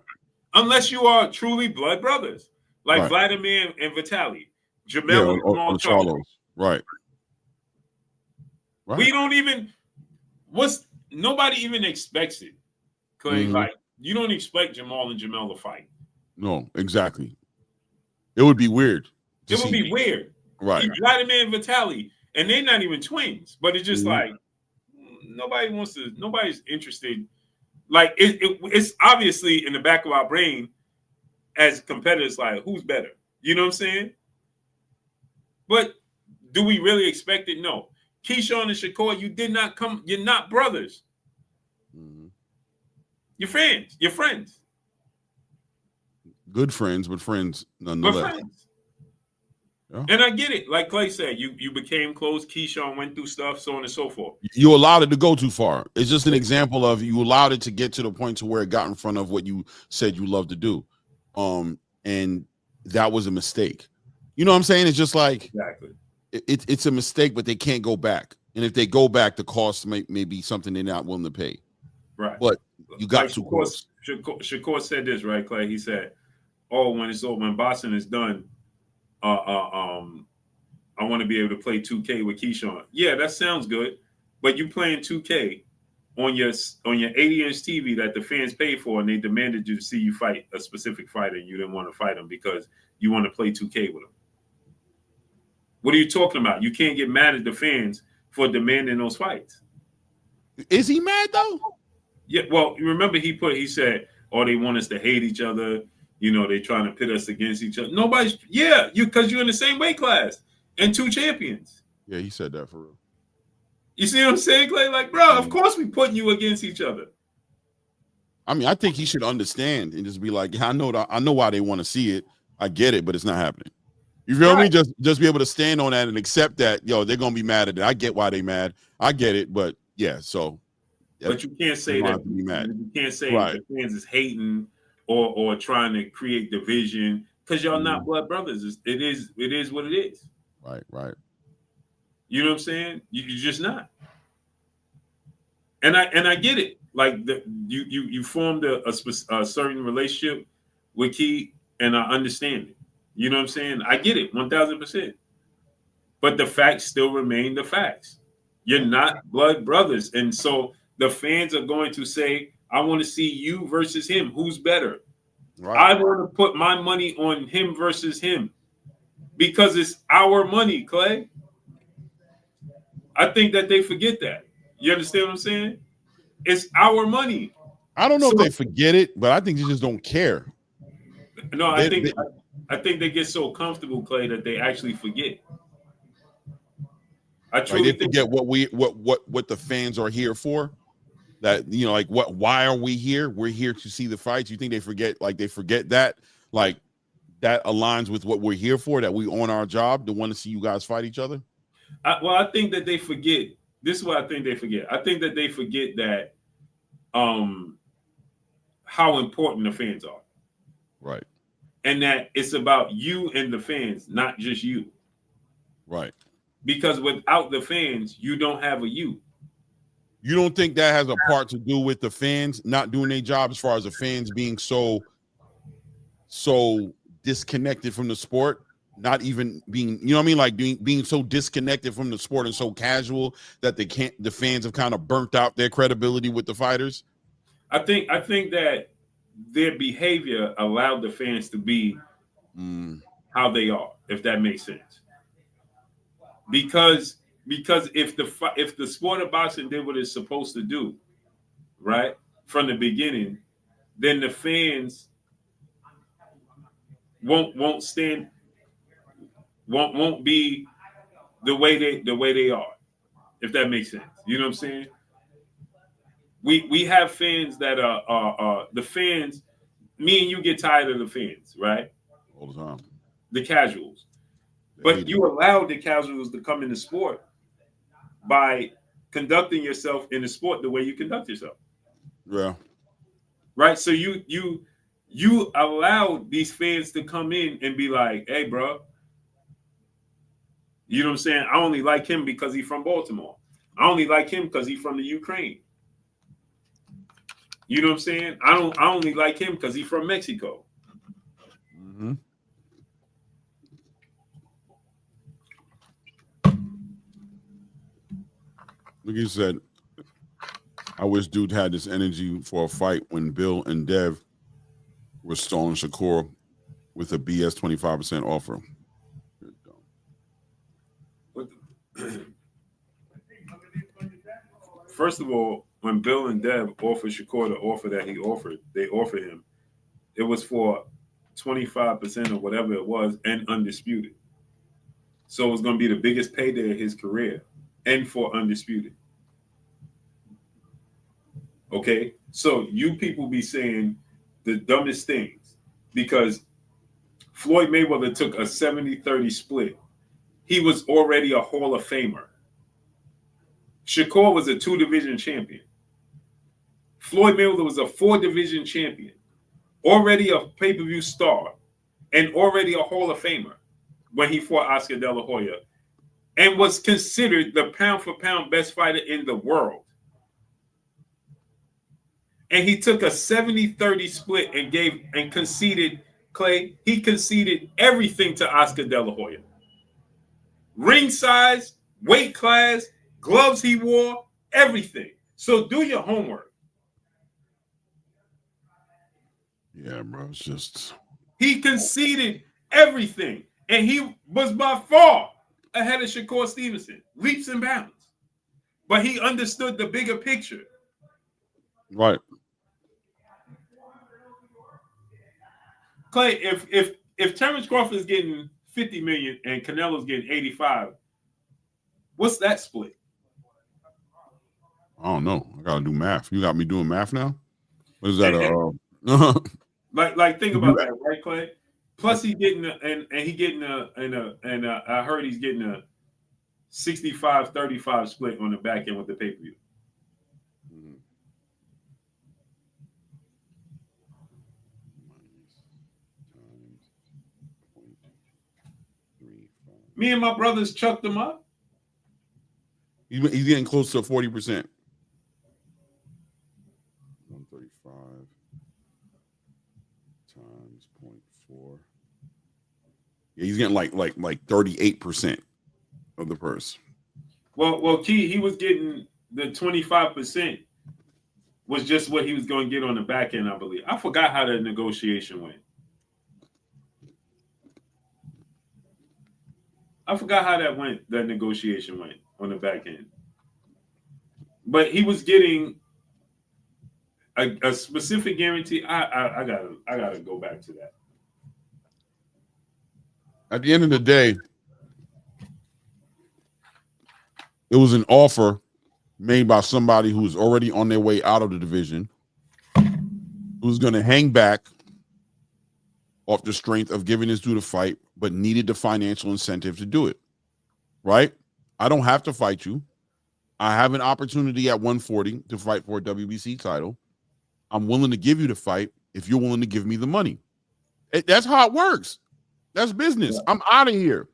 [SPEAKER 1] Unless you are truly blood brothers, like Vladimir and Vitaly, Jamel and Charlo.
[SPEAKER 2] Right. Right.
[SPEAKER 1] We don't even. Nobody even expects it. Clay, like you don't expect Jamal and Jamel to fight.
[SPEAKER 2] No, exactly. It would be weird.
[SPEAKER 1] It would be weird.
[SPEAKER 2] Right.
[SPEAKER 1] Vladimir and Vitaly, and they're not even twins, but it's just like nobody's interested. Like it's obviously in the back of our brain, as competitors, like who's better? You know what I'm saying? But do we really expect it? No. Keyshawn and Shakur, you did not come. You're not brothers.
[SPEAKER 2] Mm-hmm.
[SPEAKER 1] You're friends. You're friends.
[SPEAKER 2] Good friends, but friends
[SPEAKER 1] But
[SPEAKER 2] nonetheless.
[SPEAKER 1] friends.
[SPEAKER 2] Yeah.
[SPEAKER 1] And I get it. Like Clay said, you became close. Keyshawn went through stuff, so on and so forth.
[SPEAKER 2] You allowed it to go too far. It's just an example of you allowed it to get to the point to where it got in front of what you said you love to do. And that was a mistake. You know what I'm saying? It's just like
[SPEAKER 1] Exactly.
[SPEAKER 2] It's a mistake, but they can't go back. And if they go back, the cost may be something they're not willing to pay.
[SPEAKER 1] Right.
[SPEAKER 2] But you got
[SPEAKER 1] like
[SPEAKER 2] too close.
[SPEAKER 1] Shakur said this, right, Clay? He said, "Oh, when boxing is done, I want to be able to play 2K with Keyshawn." Yeah, that sounds good, but you playing 2K on your 80-inch TV that the fans paid for, and they demanded you to see you fight a specific fighter, and you didn't want to fight him because you want to play 2K with him. What are you talking about? You can't get mad at the fans for demanding those fights.
[SPEAKER 2] Is he mad though?
[SPEAKER 1] Yeah, well, you remember he said, "Oh, they want us to hate each other. You know, they trying to pit us against each other." Nobody's, because you're in the same weight class and 2 champions.
[SPEAKER 2] Yeah, he said that for real.
[SPEAKER 1] You see what I'm saying, Clay? Like, bro, of course we putting you against each other.
[SPEAKER 2] I mean, I think he should understand and just be like, yeah, I know why they want to see it. I get it, but it's not happening. You feel me? Just be able to stand on that and accept that, they're gonna be mad at it. I get why they mad. I get it, but yeah, so.
[SPEAKER 1] But you can't say that.
[SPEAKER 2] Be mad.
[SPEAKER 1] You can't say the fans is hating or trying to create division because y'all not blood brothers. It is what it is.
[SPEAKER 2] Right.
[SPEAKER 1] You know what I'm saying? You're just not. And I get it. Like you formed a certain relationship with Key, and I understand it. You know what I'm saying? I get it 1,000%. But the facts still remain the facts. You're not blood brothers, and so the fans are going to say, "I want to see you versus him. Who's better?" Right. I want to put my money on him versus him because it's our money, Clay. I think that they forget that. You understand what I'm saying? It's our money.
[SPEAKER 2] I don't know if they forget it, but I think they just don't care.
[SPEAKER 1] No, I think they get so comfortable, Clay, that they actually forget. I truly
[SPEAKER 2] think they forget what the fans are here for. That why are we here? We're here to see the fights. You think they forget? Like they forget that? Like that aligns with what we're here for. That we on our job to want to see you guys fight each other.
[SPEAKER 1] I think that they forget. This is what I think they forget. I think that they forget that how important the fans are.
[SPEAKER 2] Right.
[SPEAKER 1] And that it's about you and the fans, not just you.
[SPEAKER 2] Right.
[SPEAKER 1] Because without the fans, you don't have a you.
[SPEAKER 2] You don't think that has a part to do with the fans not doing their job as far as the fans being so disconnected from the sport? Not even being, you know what I mean? Like being so disconnected from the sport and so casual that the fans have kind of burnt out their credibility with the fighters.
[SPEAKER 1] I think that their behavior allowed the fans to be how they are, if that makes sense. Because if the sport of boxing did what it's supposed to do, right, from the beginning, then the fans won't be the way they are, if that makes sense. You know what I'm saying? We have fans that are the fans. Me and you get tired of the fans, right?
[SPEAKER 2] All the time.
[SPEAKER 1] The casuals. But you allowed the casuals to come in the sport by conducting yourself in the sport the way you conduct yourself.
[SPEAKER 2] Yeah.
[SPEAKER 1] Right. So you allowed these fans to come in and be like, "Hey, bro, you know what I'm saying? I only like him because he's from Baltimore. I only like him because he's from the Ukraine. You know what I'm saying? I only like him because he's from Mexico."
[SPEAKER 2] Mm-hmm. Like you said, I wish dude had this energy for a fight when Bill and Dev were stalling Shakur with a BS 25% offer.
[SPEAKER 1] First of all, when Bill and Dev offered Shakur the offer that they offered him, it was for 25% or whatever it was, and undisputed. So it was going to be the biggest payday of his career, and for undisputed. Okay, so you people be saying the dumbest things because Floyd Mayweather took a 70-30 split. He was already a Hall of Famer. Shakur was a 2-division champion. Floyd Mayweather was a 4-division champion, already a pay-per-view star, and already a Hall of Famer when he fought Oscar De La Hoya, and was considered the pound-for-pound best fighter in the world. And he took a 70-30 split and conceded, Clay, he conceded everything to Oscar De La Hoya. Ring size, weight class, gloves he wore, everything. So do your homework.
[SPEAKER 2] Yeah, bro. It's just
[SPEAKER 1] He conceded everything. And he was by far ahead of Shakur Stevenson, leaps and bounds. But he understood the bigger picture.
[SPEAKER 2] right.
[SPEAKER 1] Clay, if Terrence Crawford is getting 50 million and Canelo's getting 85, what's that split?
[SPEAKER 2] I don't know. I gotta do math. You got me doing math now? What is that?
[SPEAKER 1] Like think about that, right, Clay? Plus he's getting I heard he's getting a 65-35 split on the back end with the pay-per-view. Me and my brothers chucked them up.
[SPEAKER 2] He's getting close to 40%. 135 times 0.4. Yeah, he's getting like 38% of the purse.
[SPEAKER 1] Well, Key, he was getting the 25% was just what he was going to get on the back end, I believe. I forgot how that negotiation went. I forgot how that negotiation went on the back end. But he was getting a specific guarantee. I gotta go back to that.
[SPEAKER 2] At the end of the day, it was an offer made by somebody who's already on their way out of the division, who's going to hang back off the strength of giving his due to fight, but needed the financial incentive to do it, right? I don't have to fight you. I have an opportunity at 140 to fight for a WBC title. I'm willing to give you the fight if you're willing to give me the money. That's how it works. That's business. Yeah. I'm out of here.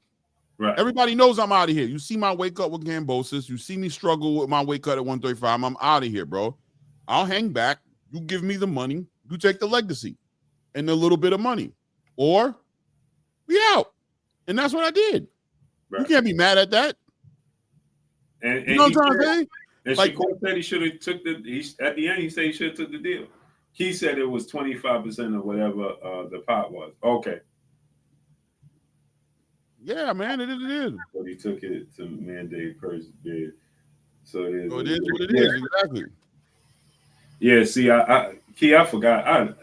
[SPEAKER 2] Right. Everybody knows I'm out of here. You see my weight cut with Gambosis. You see me struggle with my weight cut at 135. I'm out of here, bro. I'll hang back. You give me the money. You take the legacy and a little bit of money. Or we out. And that's what I did. Right. You can't be mad at that.
[SPEAKER 1] And
[SPEAKER 2] you know what I'm trying to say?
[SPEAKER 1] And like, Shakur said he should have took at the end, he said he should have took the deal. He said it was 25% of whatever the pot was. Okay.
[SPEAKER 2] Yeah, man, it is.
[SPEAKER 1] But he took it to mandate purse bid. So it is.
[SPEAKER 2] So it is what it is, exactly.
[SPEAKER 1] Yeah, see, I forgot.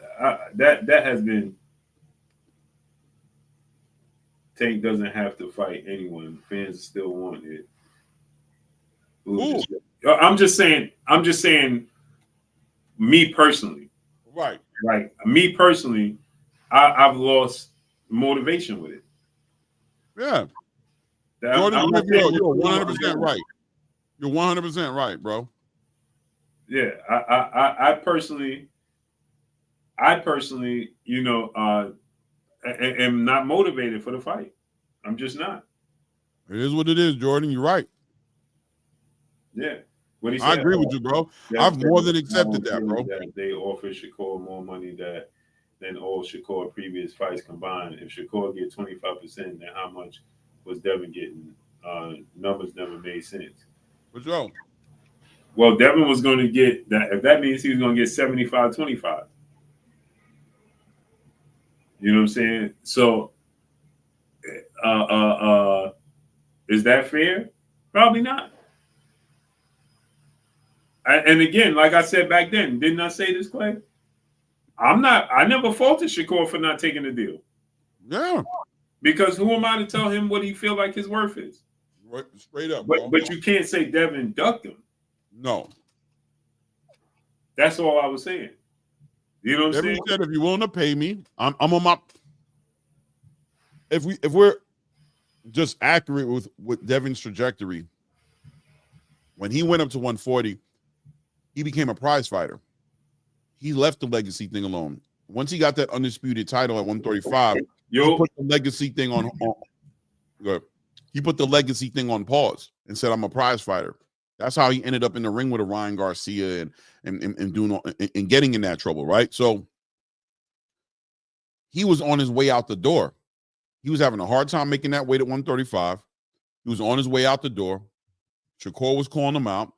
[SPEAKER 1] That has been. Tank doesn't have to fight anyone. Fans still want it. I'm just saying. Me personally,
[SPEAKER 2] right?
[SPEAKER 1] Like me personally, I've lost motivation with it.
[SPEAKER 2] Yeah, Jordan, you're 100% right. You're 100% right, bro.
[SPEAKER 1] Yeah, I personally, you know, am not motivated for the fight. I'm just not.
[SPEAKER 2] It is what it is, Jordan. You're right.
[SPEAKER 1] Yeah.
[SPEAKER 2] What he said, I agree with you, bro. I've more than accepted that, bro.
[SPEAKER 1] That they offered Shakur more money than all Shakur previous fights combined. If Shakur get 25%, then how much was Devin getting? Numbers never made sense.
[SPEAKER 2] What's wrong?
[SPEAKER 1] Well, Devin was going to get that. If that means he was going to get 75-25. You know what I'm saying? So, is that fair? Probably not. And again, like I said back then, didn't I say this, Clay? I never faulted Shakur for not taking the deal.
[SPEAKER 2] Yeah.
[SPEAKER 1] Because who am I to tell him what he feel like his worth is?
[SPEAKER 2] Right, straight up, bro.
[SPEAKER 1] But you can't say Devin ducked him.
[SPEAKER 2] No.
[SPEAKER 1] That's all I was saying. You know what I'm saying?
[SPEAKER 2] Said, if you're willing to pay me, I'm on my. If we're just accurate with Devin's trajectory, when he went up to 140, he became a prize fighter. He left the legacy thing alone. Once he got that undisputed title at 135, he put the legacy thing on he put the legacy thing on pause and said, "I'm a prize fighter." That's how he ended up in the ring with a Ryan Garcia and doing and getting in that trouble, right? So he was on his way out the door. He was having a hard time making that weight at 135. He was on his way out the door. Shakur was calling him out,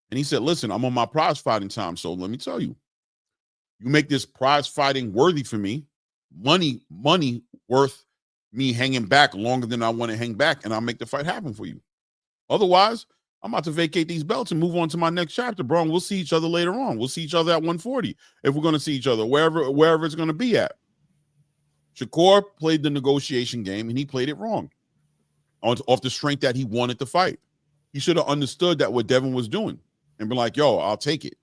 [SPEAKER 2] and he said, "Listen, I'm on my prize fighting time, so let me tell you, you make this prize fighting worthy for me, money worth me hanging back longer than I want to hang back, and I'll make the fight happen for you. Otherwise, I'm about to vacate these belts and move on to my next chapter, bro. And we'll see each other later on. We'll see each other at 140 if we're going to see each other, wherever it's going to be at." Shakur played the negotiation game, and he played it wrong off the strength that he wanted to fight. He should have understood that what Devin was doing and been like, "Yo, I'll take it."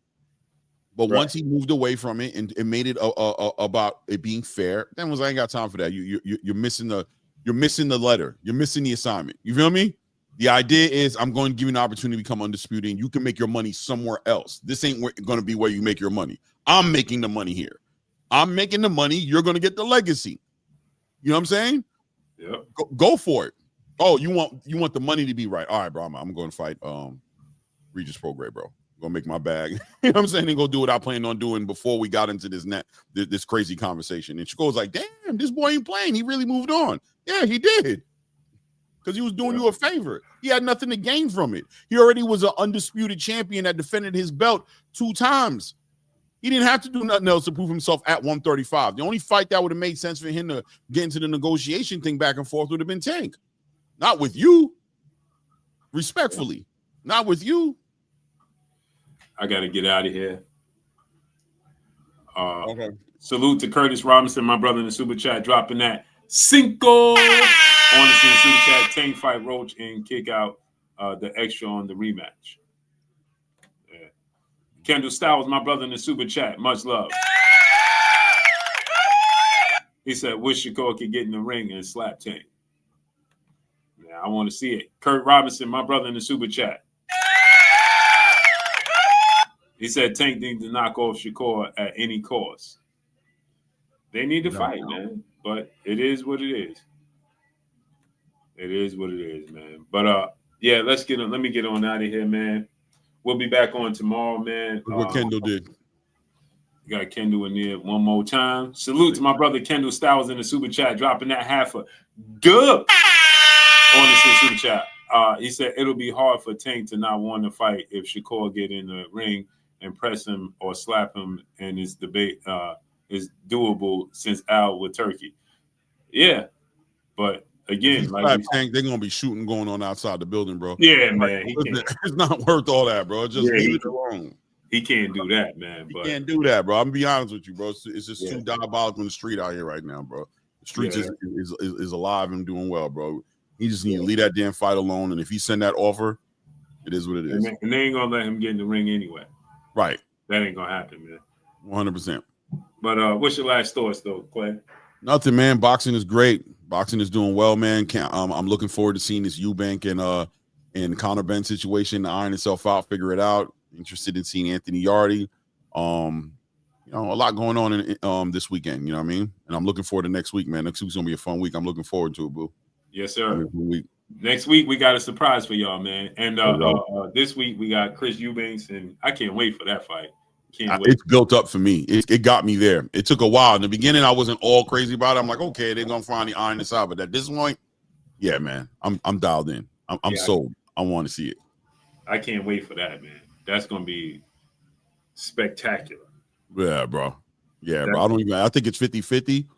[SPEAKER 2] But once he moved away from it and made it about it being fair, then was, "I ain't got time for that. You're missing the letter. You're missing the assignment." You feel me? The idea is, I'm going to give you an opportunity to become undisputed, and you can make your money somewhere else. This ain't going to be where you make your money. I'm making the money here. I'm making the money. You're going to get the legacy. You know what I'm saying?
[SPEAKER 1] Yeah.
[SPEAKER 2] Go for it. Oh, you want the money to be right. All right, bro. I'm going to fight Regis Prograis, bro. I'm going to make my bag. You know what I'm saying? And go do what I planned on doing before we got into this crazy conversation. And Shakur's like, "Damn, this boy ain't playing. He really moved on." Yeah, he did. Because he was doing you a favor. He had nothing to gain from it. He already was an undisputed champion that defended his belt 2 times. He didn't have to do nothing else to prove himself at 135. The only fight that would have made sense for him to get into the negotiation thing back and forth would have been Tank. Not with you. Respectfully. Not with you.
[SPEAKER 1] I got to get out of here.
[SPEAKER 2] Okay.
[SPEAKER 1] Salute to Curtis Robinson, my brother in the super chat, dropping that Cinco. Honestly, in super chat, Tank fight Roach and kick out the extra on the rematch. Yeah. Kendall Styles, my brother in the super chat, much love. He said, "Wish Shakur could get in the ring and slap Tank." Yeah, I want to see it. Kurt Robinson, my brother in the super chat. He said Tank needs to knock off Shakur at any cost. They need to fight, man. But it is what it is. It is what it is, man. But yeah, let me get on out of here, man. We'll be back on tomorrow, man.
[SPEAKER 2] Look what Kendall did.
[SPEAKER 1] You got Kendall in there one more time. Salute to my brother Kendall Styles in the super chat, dropping that half a dub on the super chat. He said it'll be hard for Tank to not want to fight if Shakur get in the ring and press him or slap him, and his debate is doable since Al with Turkey. Yeah, but again, like
[SPEAKER 2] Tank, they're gonna be shooting going on outside the building, bro.
[SPEAKER 1] Yeah, man,
[SPEAKER 2] it's not worth all that, bro. Just leave it alone.
[SPEAKER 1] He can't do that, man.
[SPEAKER 2] He can't do that, bro. I'm gonna be honest with you, bro. It's just too diabolical in the street out here right now, bro. The streets is alive and doing well, bro. He just need to leave that damn fight alone. And if he send that offer, it is what it is.
[SPEAKER 1] And they ain't gonna let him get in the ring anyway.
[SPEAKER 2] Right.
[SPEAKER 1] That ain't gonna happen, man.
[SPEAKER 2] 100%.
[SPEAKER 1] But what's your last thoughts, though, Clay?
[SPEAKER 2] Nothing, man. Boxing is great. Boxing is doing well, man. I'm looking forward to seeing this Eubank and Conor Benn situation iron itself out, figure it out. Interested in seeing Anthony Yardy. A lot going on in this weekend. You know what I mean? And I'm looking forward to next week, man. Next week's gonna be a fun week. I'm looking forward to it, boo.
[SPEAKER 1] Yes, sir. Next week we got a surprise for y'all, man. And this week we got Chris Eubanks, and I can't wait for that fight.
[SPEAKER 2] It's built up for me. It got me there. It took a while. In the beginning, I wasn't all crazy about it. I'm like, okay, they're gonna finally iron this out. But at this point, yeah, man, I'm dialed in. I'm sold. I want to see it.
[SPEAKER 1] I can't wait for that, man. That's gonna be spectacular.
[SPEAKER 2] Yeah, bro. Yeah, bro. I think it's 50-50.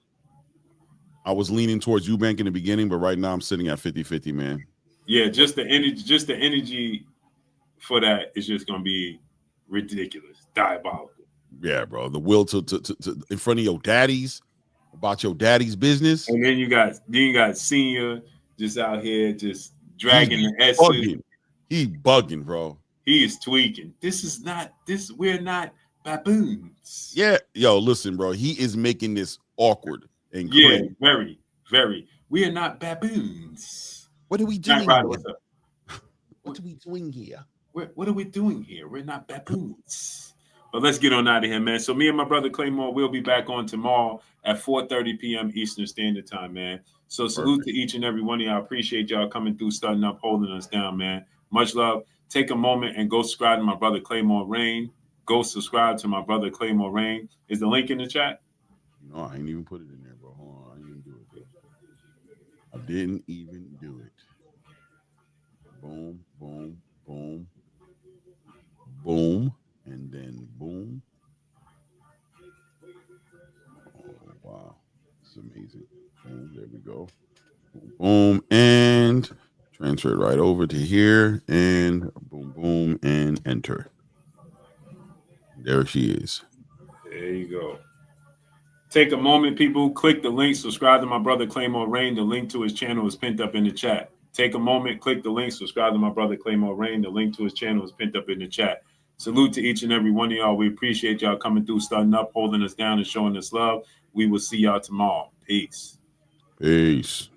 [SPEAKER 2] I was leaning towards Eubank in the beginning, but right now I'm sitting at 50-50, man.
[SPEAKER 1] Yeah, just the energy for that is just gonna be ridiculous, diabolical.
[SPEAKER 2] Yeah, bro. The will to in front of your daddies about your daddy's business.
[SPEAKER 1] And then you got Senior just out here just dragging the S's.
[SPEAKER 2] Bugging. He bugging, bro.
[SPEAKER 1] He is tweaking. We're not baboons.
[SPEAKER 2] Yeah, yo, listen, bro. He is making this awkward and
[SPEAKER 1] yeah,
[SPEAKER 2] cringe.
[SPEAKER 1] very, very. We are not baboons.
[SPEAKER 2] What are we doing?
[SPEAKER 1] Ryder, what's up?
[SPEAKER 2] What are we doing here?
[SPEAKER 1] What are we doing here? We're not baboons. But let's get on out of here, man. So me and my brother Claymore will be back on tomorrow at 4:30 p.m. Eastern Standard Time, man. So salute to each and every one of y'all. Appreciate y'all coming through, starting up, holding us down, man. Much love. Take a moment and go subscribe to my brother Claymore Rain. Go subscribe to my brother Claymore Rain. Is the link in the chat?
[SPEAKER 2] No, I ain't even put it in there, bro. Hold on. I didn't even do it, bro. I didn't even do it. Boom, boom, boom, boom, and then boom. Oh, wow. It's amazing. Boom, there we go. Boom, boom, and transfer it right over to here, and boom, boom, and enter. There she is.
[SPEAKER 1] There you go. Take a moment, people. Click the link. Subscribe to my brother Claymore Rain. The link to his channel is pinned up in the chat. Take a moment. Click the link. Subscribe to my brother Claymore Rain. The link to his channel is pinned up in the chat. Salute to each and every one of y'all. We appreciate y'all coming through, starting up, holding us down, and showing us love. We will see y'all tomorrow. Peace.
[SPEAKER 2] Peace.